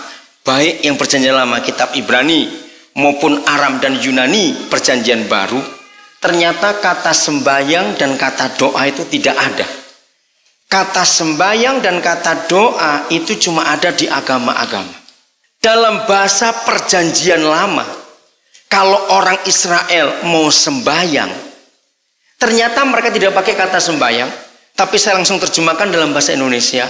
baik yang perjanjian lama kitab Ibrani maupun Aram dan Yunani perjanjian baru, ternyata kata sembayang dan kata doa itu tidak ada. Kata sembayang dan kata doa itu cuma ada di agama-agama. Dalam bahasa perjanjian lama, kalau orang Israel mau sembayang, ternyata mereka tidak pakai kata sembayang, tapi saya langsung terjemahkan dalam bahasa Indonesia.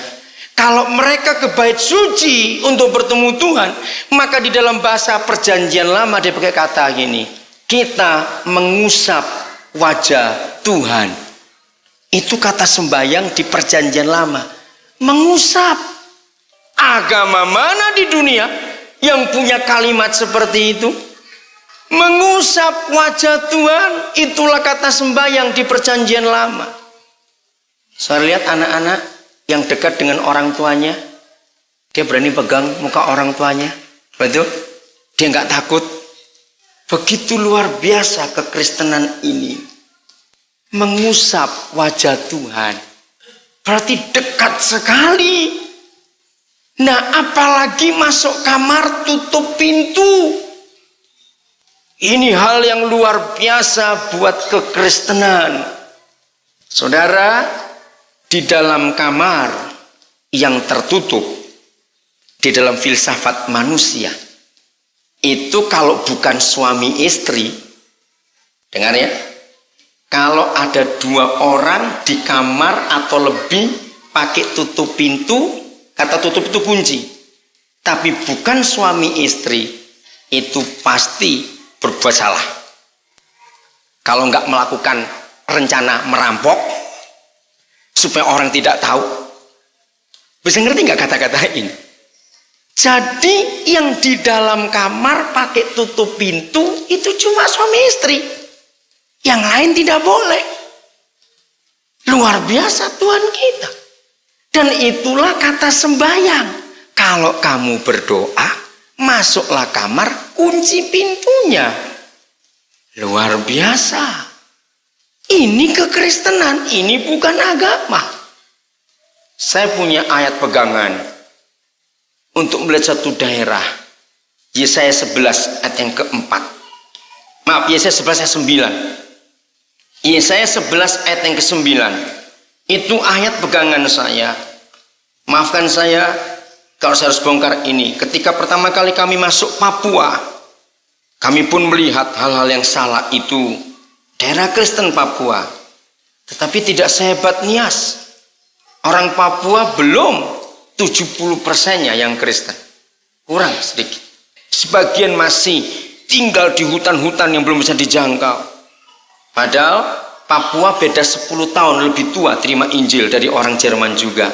Kalau mereka ke bait suci untuk bertemu Tuhan, maka di dalam bahasa perjanjian lama dia pakai kata gini, kita mengusap wajah Tuhan. Itu kata sembahyang di perjanjian lama. Mengusap. Agama mana di dunia yang punya kalimat seperti itu? Mengusap wajah Tuhan. Itulah kata sembahyang di perjanjian lama. Saya lihat anak-anak yang dekat dengan orang tuanya, dia berani pegang muka orang tuanya. Betul? Dia nggak takut. Begitu luar biasa kekristenan ini. Mengusap wajah Tuhan. Berarti dekat sekali. Nah, apalagi masuk kamar tutup pintu. Ini hal yang luar biasa buat kekristenan. Saudara, di dalam kamar yang tertutup, di dalam filsafat manusia, itu kalau bukan suami istri, dengar ya, kalau ada 2 orang di kamar atau lebih pakai tutup pintu, kata tutup itu kunci, tapi bukan suami istri, itu pasti berbuat salah. Kalau nggak melakukan rencana merampok supaya orang tidak tahu. Bisa ngerti nggak kata-kata ini? Jadi yang di dalam kamar pakai tutup pintu itu cuma suami istri. Yang lain tidak boleh. Luar biasa Tuhan kita. Dan itulah kata sembahyang. Kalau kamu berdoa, masuklah kamar, kunci pintunya. Luar biasa. Ini kekristenan, ini bukan agama. Saya punya ayat pegangan untuk melihat satu daerah. Yesaya 11 ayat yang keempat. Maaf, Yesaya 11 ayat 9. Yesaya 11 ayat yang ke-9. Itu ayat pegangan saya. Maafkan saya kalau saya harus bongkar ini. Ketika pertama kali kami masuk Papua, kami pun melihat hal-hal yang salah itu. Daerah Kristen Papua. Tetapi tidak sehebat Nias. Orang Papua belum 70%-nya yang Kristen. Kurang sedikit. Sebagian masih tinggal di hutan-hutan yang belum bisa dijangkau. Padahal Papua beda 10 tahun lebih tua terima Injil dari orang Jerman juga.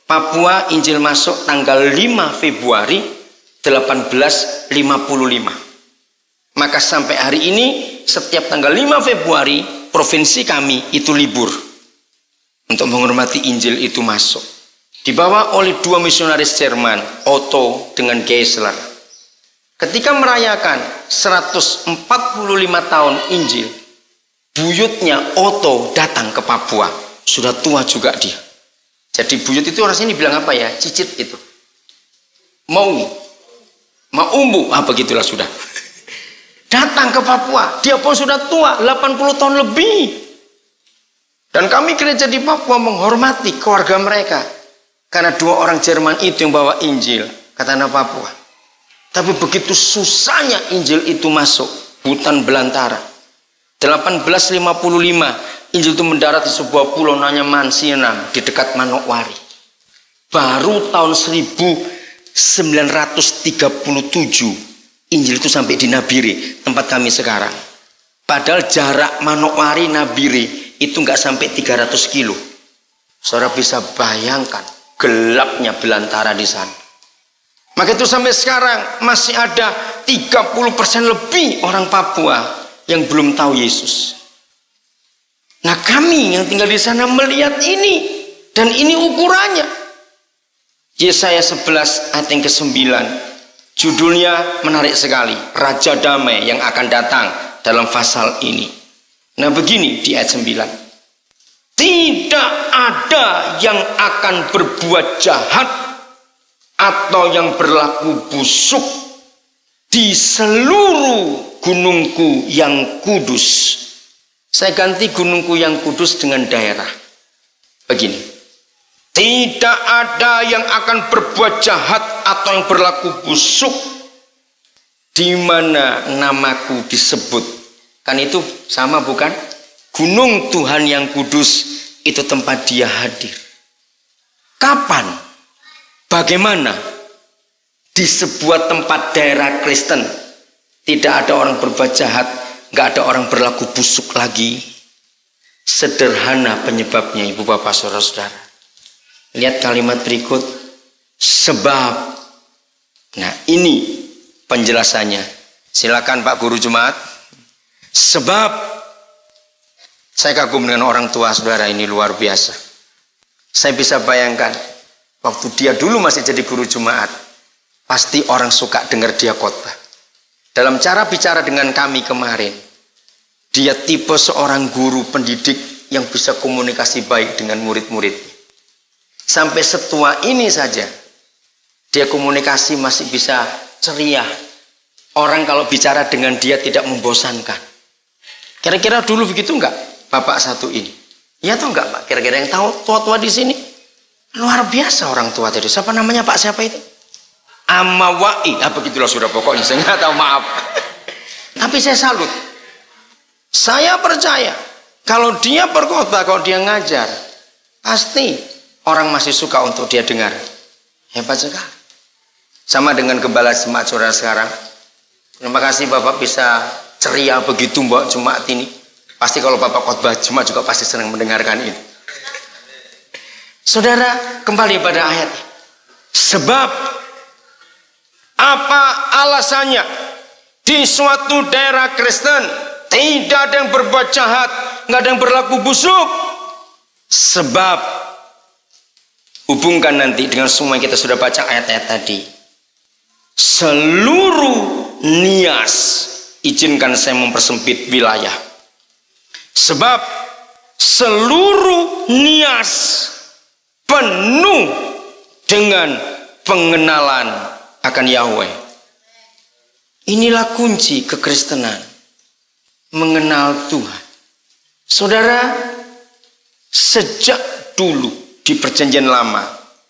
Papua Injil masuk tanggal 5 Februari 1855. Maka sampai hari ini setiap tanggal 5 Februari provinsi kami itu libur untuk menghormati Injil itu masuk. Dibawa oleh 2 misionaris Jerman, Otto dengan Geisler. Ketika merayakan 145 tahun Injil, buyutnya Otto datang ke Papua. Sudah tua juga dia. Jadi buyut itu orang sini bilang apa ya? Cicit itu. Mau umbu, begitulah sudah. Datang ke Papua. Dia pun sudah tua, 80 tahun lebih. Dan kami gereja di Papua menghormati keluarga mereka. Karena 2 orang Jerman itu yang bawa Injil ke tanah Papua. Tapi begitu susahnya Injil itu masuk hutan belantara. 1855 Injil itu mendarat di sebuah pulau namanya Mansinam di dekat Manokwari. Baru tahun 1937 Injil itu sampai di Nabire, tempat kami sekarang. Padahal jarak Manokwari Nabire itu nggak sampai 300 kilo. Saudara bisa bayangkan gelapnya belantara di sana. Maka itu sampai sekarang masih ada 30% lebih orang Papua yang belum tahu Yesus. Nah, kami yang tinggal di sana melihat ini, dan ini ukurannya. Yesaya 11 ayat yang ke-9. Judulnya menarik sekali, Raja Damai yang akan datang dalam pasal ini. Nah, begini di ayat 9. Tidak ada yang akan berbuat jahat atau yang berlaku busuk di seluruh gunungku yang kudus. Saya ganti gunungku yang kudus dengan daerah. Begini. Tidak ada yang akan berbuat jahat atau yang berlaku busuk di mana namaku disebut. Kan itu sama bukan? Gunung Tuhan yang kudus itu tempat dia hadir. Kapan? Bagaimana? Di sebuah tempat daerah Kristen tidak ada orang berbuat jahat, nggak ada orang berlaku busuk lagi. Sederhana penyebabnya, Ibu Bapak Saudara-saudara. Lihat kalimat berikut, sebab. Nah, ini penjelasannya. Silakan Pak Guru Jemaat. Sebab. Saya kagum dengan orang tua saudara ini, luar biasa. Saya bisa bayangkan waktu dia dulu masih jadi guru jemaat, pasti orang suka dengar dia khotbah. Dalam cara bicara dengan kami kemarin, dia tipe seorang guru pendidik yang bisa komunikasi baik dengan murid-muridnya. Sampai setua ini saja, dia komunikasi masih bisa ceria. Orang kalau bicara dengan dia tidak membosankan. Kira-kira dulu begitu enggak Bapak satu ini? Ya atau enggak Pak? Kira-kira yang tahu tua-tua di sini? Luar biasa orang tua tadi. Siapa namanya Pak? Siapa itu? Amawai. Begitulah sudah pokoknya. Saya nggak tahu, maaf. Tapi saya salut. Saya percaya kalau dia berkhotbah, kalau dia ngajar, pasti orang masih suka untuk dia dengar. Hebat sekali. Sama dengan gembala jemaat saudara sekarang. Terima kasih Bapak bisa ceria begitu Mbak jemaat ini. Pasti kalau Bapak khotbah jemaat juga pasti senang mendengarkan itu. Saudara, kembali pada ayat. Sebab apa alasannya di suatu daerah Kristen tidak ada yang berbuat jahat, nggak ada yang berlaku busuk? Sebab, hubungkan nanti dengan semua yang kita sudah baca ayat-ayat tadi. Seluruh nias, izinkan saya mempersempit wilayah. Sebab seluruh nias penuh dengan pengenalan akan Yahweh. Inilah kunci kekristenan, mengenal Tuhan. Saudara, sejak dulu di perjanjian lama,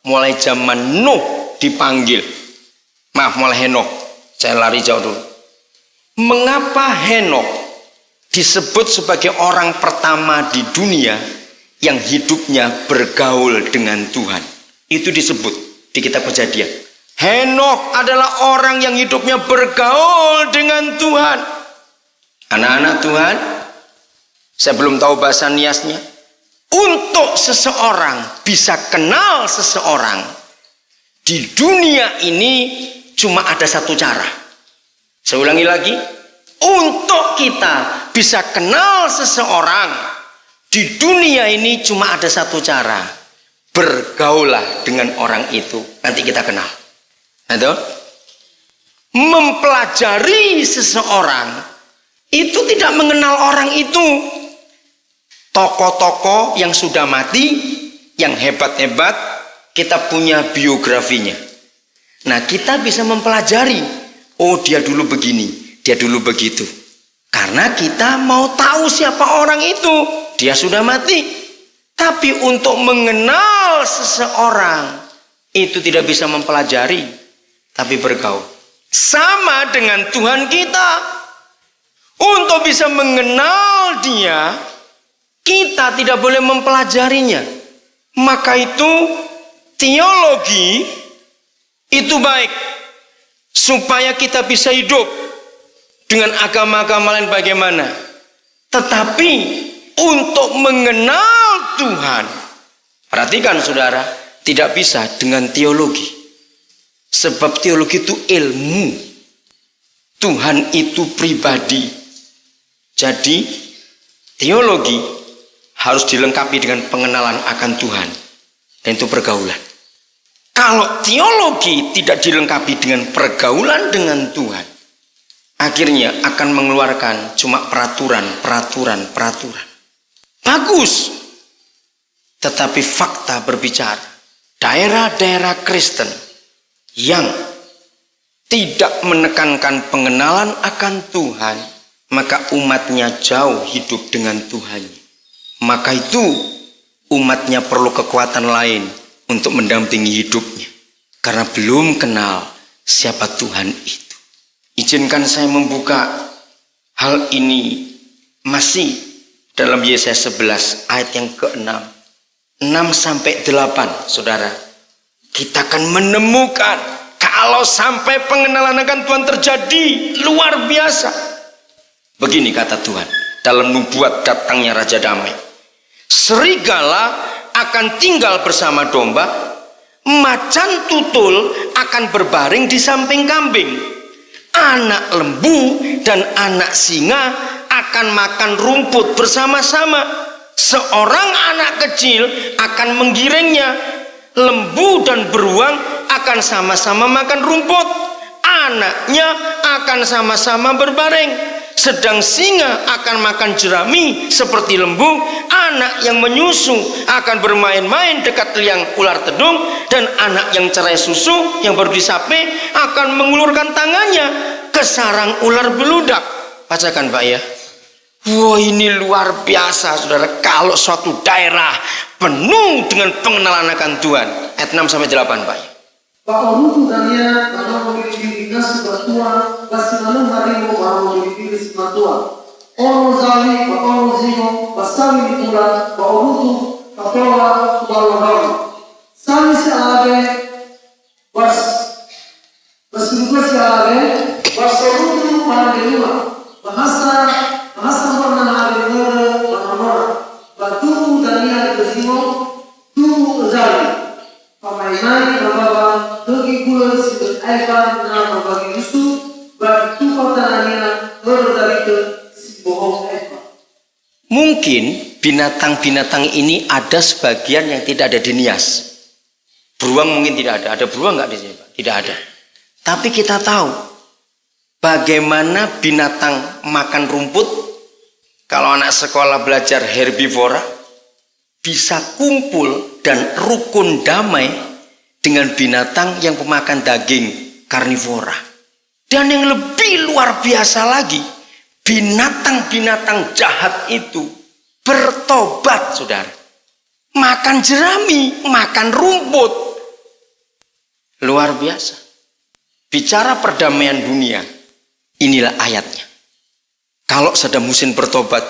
mulai zaman Nuh dipanggil, mulai Henokh, saya lari jauh dulu. Mengapa Henokh disebut sebagai orang pertama di dunia yang hidupnya bergaul dengan Tuhan? Itu disebut di kitab Kejadian. Henokh adalah orang yang hidupnya bergaul dengan Tuhan. Anak-anak Tuhan, saya belum tahu bahasa niasnya. Untuk seseorang bisa kenal seseorang di dunia ini cuma ada satu cara. Saya ulangi lagi. Untuk kita bisa kenal seseorang di dunia ini cuma ada satu cara. Bergaulah dengan orang itu. Nanti kita kenal. Atau mempelajari seseorang itu tidak mengenal orang itu. Tokoh-tokoh yang sudah mati, yang hebat-hebat, kita punya biografinya. Nah, kita bisa mempelajari. Oh, dia dulu begini, dia dulu begitu. Karena kita mau tahu siapa orang itu. Dia sudah mati. Tapi untuk mengenal seseorang itu tidak bisa mempelajari, tapi bergaul. Sama dengan Tuhan kita. Untuk bisa mengenal dia, kita tidak boleh mempelajarinya. Maka itu teologi itu baik supaya kita bisa hidup dengan agama-agama lain bagaimana. Tetapi untuk mengenal Tuhan, perhatikan saudara, tidak bisa dengan teologi. Sebab teologi itu ilmu, Tuhan itu pribadi. Jadi teologi harus dilengkapi dengan pengenalan akan Tuhan, dan itu pergaulan. Kalau teologi tidak dilengkapi dengan pergaulan dengan Tuhan, akhirnya akan mengeluarkan cuma peraturan. Bagus, tetapi fakta berbicara. Daerah-daerah Kristen yang tidak menekankan pengenalan akan Tuhan, maka umatnya jauh hidup dengan Tuhan. Maka itu umatnya perlu kekuatan lain untuk mendampingi hidupnya, karena belum kenal siapa Tuhan itu. Izinkan saya membuka hal ini masih dalam Yesaya 11 ayat yang ke-6. 6-8, saudara. Kita akan menemukan kalau sampai pengenalan akan Tuhan terjadi luar biasa. Begini kata Tuhan dalam nubuat datangnya Raja Damai. serigala akan tinggal bersama domba, macan tutul akan berbaring di samping kambing, anak lembu dan anak singa akan makan rumput bersama-sama. Seorang anak kecil akan menggiringnya. Lembu dan beruang akan sama-sama makan rumput, anaknya akan sama-sama berbaring. Sedang singa akan makan jerami seperti lembu. Anak yang menyusu akan bermain-main dekat liang ular tedung, dan anak yang cerai susu yang baru disape akan mengulurkan tangannya ke sarang ular beludak. Bacakan Pak ya. Wah, ini luar biasa saudara. Kalau suatu daerah penuh dengan pengenalan akan Tuhan. Ayat 6-8 Pak. Paurutu dania kalau memiliki nasi batua, basi malam hari mau memiliki nasi batua. Orang zali, orang zino, basami pula, paurutu, katola, kubalorang. Sami seabe, basirupa seabe, basorutu para delima. Bahasa pernah hari nere, bahasa batu dania zino, tu zali. Pamainai berbaba bagi gula sibat aikan na berbagi musuh bagi tu pertananya dari ke si bohong aikan. Mungkin binatang-binatang ini ada sebagian yang tidak ada di Nias. Beruang mungkin tidak ada. Ada beruang nggak di sini Pak? Tidak ada. Tapi kita tahu bagaimana binatang makan rumput. Kalau anak sekolah belajar herbivora, bisa kumpul dan rukun damai dengan binatang yang pemakan daging karnivora. Dan yang lebih luar biasa lagi, binatang-binatang jahat itu bertobat saudara. Makan jerami, makan rumput. Luar biasa. Bicara perdamaian dunia, inilah ayatnya. Kalau Saddam Hussein bertobat,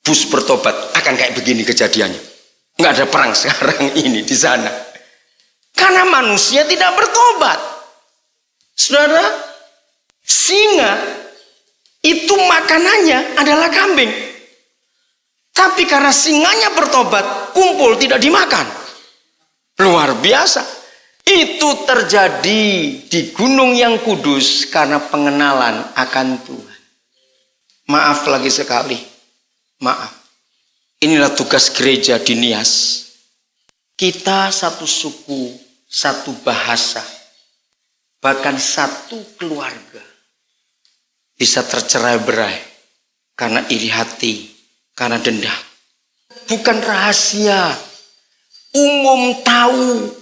Bush bertobat, akan kayak begini kejadiannya. Nggak ada perang sekarang ini di sana. Karena manusia tidak bertobat. Saudara, singa itu makanannya adalah kambing. Tapi karena singanya bertobat, kumpul tidak dimakan. Luar biasa. Itu terjadi di gunung yang kudus karena pengenalan akan Tuhan. Maaf lagi sekali. Maaf. Inilah tugas gereja di Nias. Kita satu suku, satu bahasa, bahkan satu keluarga bisa tercerai-berai karena iri hati, karena dendam. Bukan rahasia. Umum tahu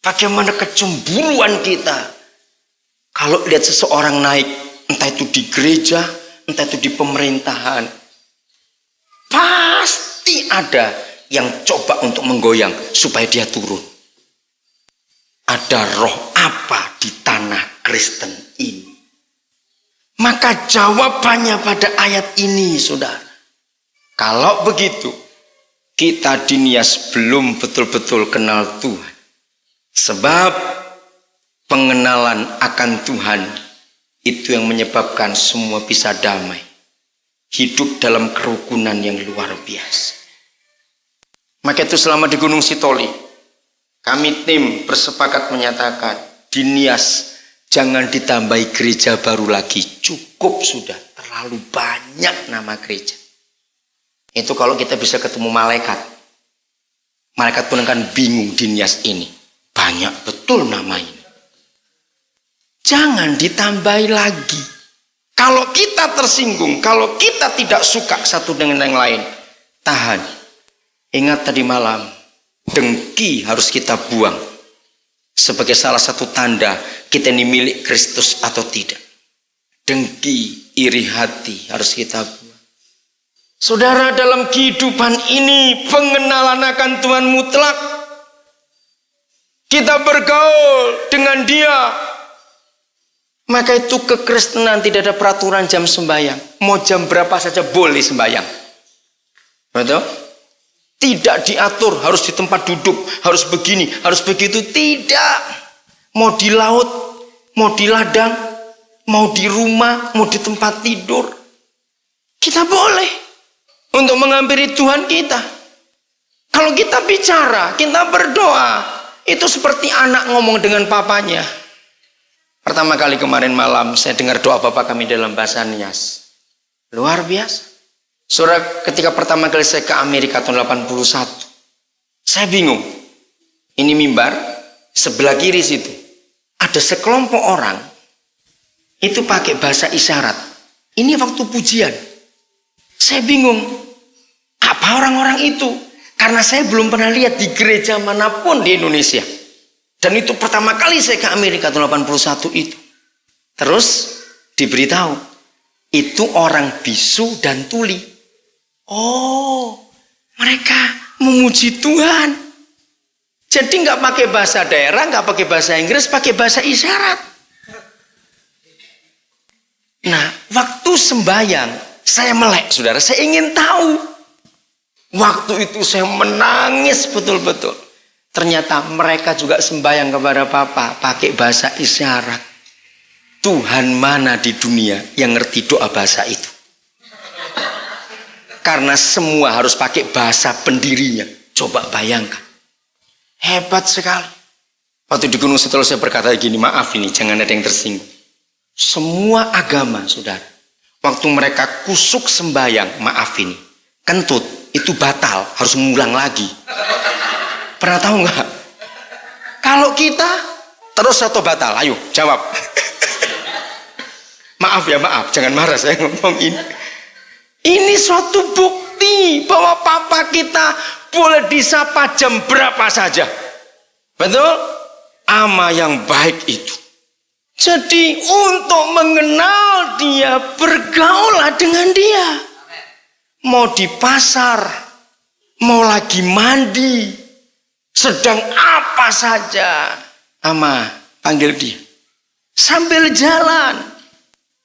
bagaimana kecemburuan kita kalau lihat seseorang naik, entah itu di gereja, entah itu di pemerintahan. Pasti ada yang coba untuk menggoyang supaya dia turun. Ada roh apa di tanah Kristen ini? Maka jawabannya pada ayat ini, saudara. Kalau begitu, kita di Nias belum betul-betul kenal Tuhan. Sebab pengenalan akan Tuhan itu yang menyebabkan semua bisa damai. Hidup dalam kerukunan yang luar biasa. Maka itu selama di Gunung Sitoli, kami tim bersepakat menyatakan, di Nias jangan ditambahi gereja baru lagi. Cukup sudah, terlalu banyak nama gereja. Itu kalau kita bisa ketemu malaikat. Malaikat pun akan bingung di Nias ini. Banyak betul nama ini. Jangan ditambahi lagi. Kalau kita tersinggung, kalau kita tidak suka satu dengan yang lain, tahan. Ingat tadi malam, dengki harus kita buang. Sebagai salah satu tanda kita ini milik Kristus atau tidak. Dengki, iri hati harus kita buang. Saudara, dalam kehidupan ini pengenalan akan Tuhan mutlak. Kita bergaul dengan Dia. Maka itu kekristenan tidak ada peraturan jam sembahyang. Mau jam berapa saja boleh sembahyang. Betul? Tidak diatur harus di tempat duduk, harus begini, harus begitu. Tidak. Mau di laut, mau di ladang, mau di rumah, mau di tempat tidur. Kita boleh untuk menghampiri Tuhan kita. Kalau kita bicara, kita berdoa, itu seperti anak ngomong dengan papanya. Pertama kali kemarin malam saya dengar doa Bapak kami dalam bahasa Nias. Luar biasa. Saudara, ketika pertama kali saya ke Amerika tahun 81, saya bingung. Ini mimbar, sebelah kiri situ ada sekelompok orang itu pakai bahasa isyarat. Ini waktu pujian. Saya bingung, apa orang-orang itu? Karena saya belum pernah lihat di gereja manapun di Indonesia. Dan itu pertama kali saya ke Amerika tahun 81 itu. Terus diberitahu, itu orang bisu dan tuli. Oh, mereka memuji Tuhan. Jadi nggak pakai bahasa daerah, nggak pakai bahasa Inggris, pakai bahasa isyarat. Nah, waktu sembahyang, saya melek, saudara. Saya ingin tahu. Waktu itu saya menangis betul-betul. Ternyata mereka juga sembahyang kepada Bapa pakai bahasa isyarat. Tuhan mana di dunia yang ngerti doa bahasa itu? Karena semua harus pakai bahasa pendirinya. Coba bayangkan. Hebat sekali. Waktu di Gunung Sitolo saya berkata gini, maaf ini, jangan ada yang tersinggung. Semua agama, saudara, waktu mereka kusuk sembahyang, maaf ini, kentut, itu batal, harus mengulang lagi. Pernah tahu nggak? Kalau kita terus atau batal, ayo jawab. Maaf ya, maaf, jangan marah saya ngomong ini. Ini suatu bukti bahwa Papa kita boleh disapa jam berapa saja. Betul? Ama yang baik itu. Jadi untuk mengenal dia, bergaulah dengan dia. Mau di pasar, mau lagi mandi, sedang apa saja, Ama panggil dia. Sambil jalan,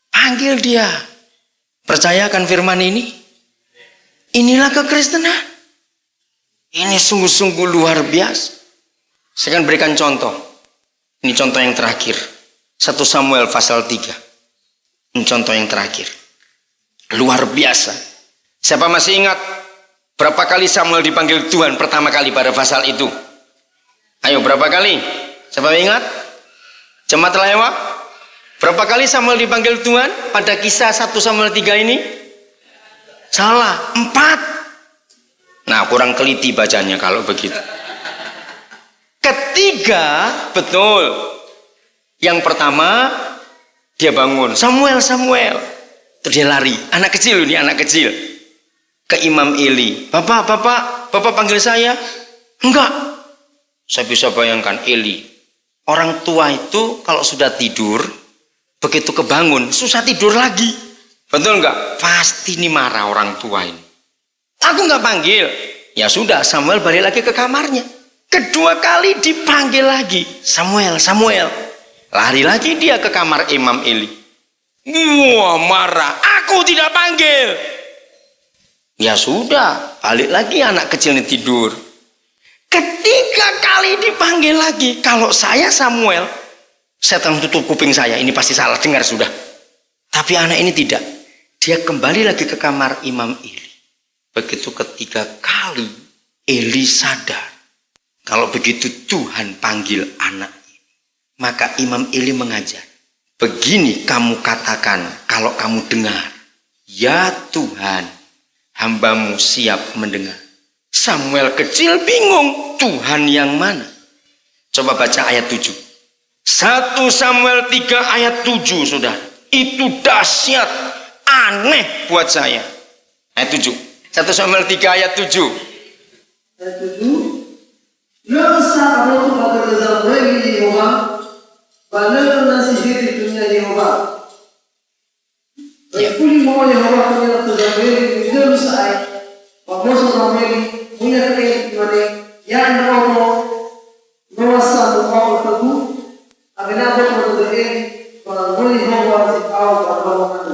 panggil dia. Percayakan firman ini. Inilah kekristenan. Ini sungguh-sungguh luar biasa. Saya akan berikan contoh. Ini contoh yang terakhir. 1 Samuel pasal 3. Ini contoh yang terakhir. Luar biasa. Siapa masih ingat berapa kali Samuel dipanggil Tuhan pertama kali pada pasal itu? Ayo, berapa kali? Siapa ingat? Jemaat lewat? Berapa kali Samuel dipanggil Tuhan pada kisah 1 Samuel 3 ini? Salah, 4. Nah, kurang teliti bacanya kalau begitu. Ketiga, betul. Yang pertama, dia bangun. Samuel. Terus dia lari. Anak kecil ini, anak kecil. Ke Imam Eli. Bapak panggil saya? Enggak. Saya bisa bayangkan Eli. Orang tua itu kalau sudah tidur, begitu kebangun, susah tidur lagi. Betul enggak? Pasti ini marah orang tua ini. Aku enggak panggil. Ya sudah, Samuel balik lagi ke kamarnya. Kedua kali dipanggil lagi. Samuel. Lari lagi dia ke kamar Imam Eli. Wah, marah. Aku tidak panggil. Ya sudah, balik lagi anak kecil ini tidur. Ketiga kali dipanggil lagi. Kalau saya Samuel, saya telah tutup kuping saya. Ini pasti salah dengar sudah. Tapi anak ini tidak. Dia kembali lagi ke kamar Imam Eli. Begitu ketiga kali, Eli sadar. Kalau begitu Tuhan panggil anak. Maka Imam Eli mengajar. Begini kamu katakan kalau kamu dengar. Ya Tuhan, hambamu siap mendengar. Samuel kecil bingung. Tuhan yang mana? Coba baca ayat 7. 1 Samuel 3 ayat 7, saudara. Itu dahsyat, aneh buat saya. Ayat 7. 1 Samuel 3 ayat 7. Ayat 7. Lansa Allah pada zaman Yehova, pada nasi hiri dunia Yehova. Kuli mau Yehova punya tuzameli, tidak bisa ay. Pamoso rameli punya kali mana yang mau mewasa mau tahu. Agenabo pada ini, pada muli Yehova si awal pada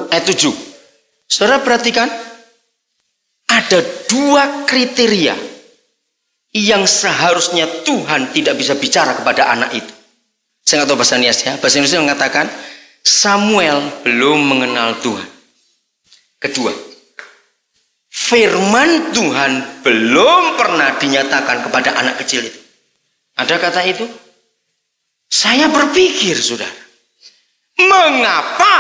Ayat 7. Saudara perhatikan, ada 2 kriteria yang seharusnya Tuhan tidak bisa bicara kepada anak itu. Saya nggak tahu bahasa Niasnya. Bahasa Indonesia mengatakan Samuel belum mengenal Tuhan. Kedua, firman Tuhan belum pernah dinyatakan kepada anak kecil itu. Ada kata itu? Saya berpikir, saudara, mengapa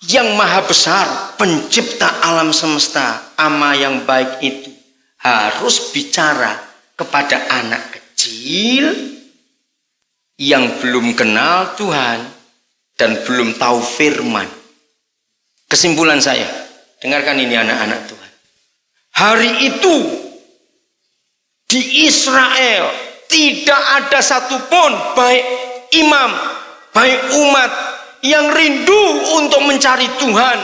yang maha besar, pencipta alam semesta, ama yang baik itu harus bicara kepada anak kecil yang belum kenal Tuhan dan belum tahu firman. Kesimpulan saya, dengarkan ini anak-anak Tuhan. Hari itu di Israel tidak ada satupun baik imam, baik umat yang rindu untuk mencari Tuhan.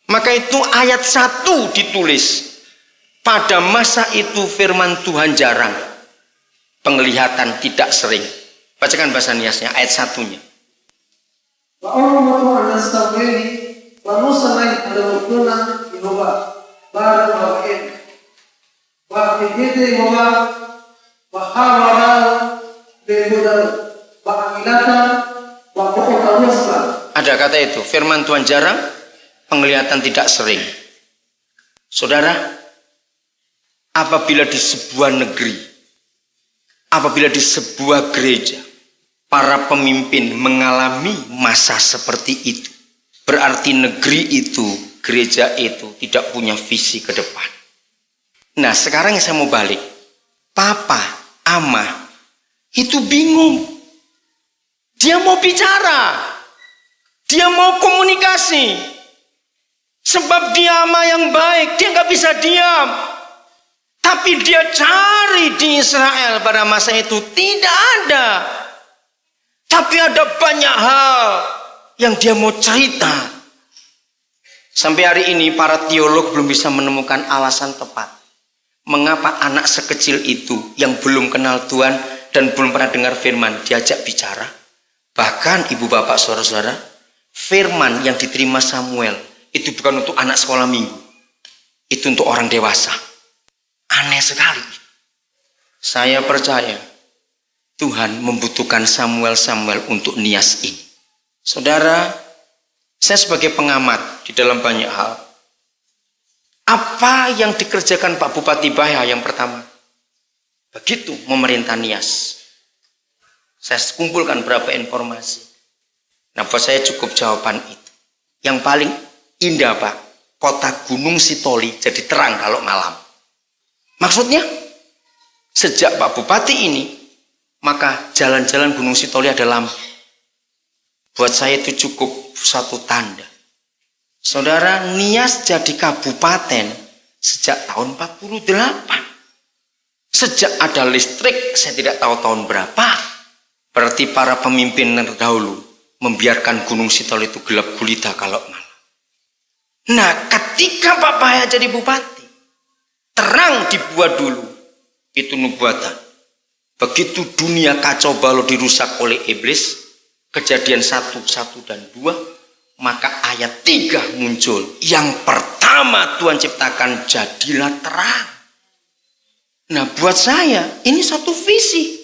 Maka itu ayat 1 ditulis. Pada masa itu firman Tuhan jarang, penglihatan tidak sering. Bacakan bahasa Niasnya ayat 1-nya. Waono Tuhan Samueli, Musa naik pada waktunya Yehova, baru bawain, waktu Yehova, wahawara, berbudal, wakilatan, wakokotawasla. Ada kata itu, firman Tuhan jarang, penglihatan tidak sering. Saudara, apabila di sebuah negeri, apabila di sebuah gereja, para pemimpin mengalami masa seperti itu, berarti negeri itu, gereja itu tidak punya visi ke depan. Nah, sekarang saya mau balik. Papa, ama, itu bingung. Dia mau bicara. Dia mau komunikasi. Sebab dia ama yang baik, dia nggak bisa diam. Tapi dia cari di Israel pada masa itu tidak ada. Tapi ada banyak hal yang dia mau cerita. Sampai hari ini para teolog belum bisa menemukan alasan tepat. Mengapa anak sekecil itu yang belum kenal Tuhan dan belum pernah dengar firman diajak bicara. Bahkan ibu bapak saudara-saudara, firman yang diterima Samuel itu bukan untuk anak sekolah minggu. Itu untuk orang dewasa. Aneh sekali. Saya percaya Tuhan membutuhkan Samuel-Samuel untuk nias ini. Saudara, saya sebagai pengamat di dalam banyak hal, apa yang dikerjakan Pak Bupati Bahya yang pertama? Begitu memerintah nias. Saya kumpulkan beberapa informasi. Nah, buat saya cukup jawaban itu. Yang paling indah, Pak, kota Gunung Sitoli jadi terang kalau malam. Maksudnya, sejak Pak Bupati ini, maka jalan-jalan Gunung Sitoli ada lampu. Buat saya itu cukup satu tanda. Saudara, Nias jadi kabupaten sejak tahun 48. Sejak ada listrik, saya tidak tahu tahun berapa. Berarti para pemimpin terdahulu membiarkan Gunung Sitoli itu gelap gulita kalau malam. Nah, ketika Pak Bahya jadi bupati, terang dibuat dulu. Itu nubuatan. Begitu dunia kacau balau dirusak oleh iblis, kejadian 1 dan 2, maka ayat 3 muncul. Yang pertama Tuhan ciptakan, jadilah terang. Nah, buat saya ini satu visi.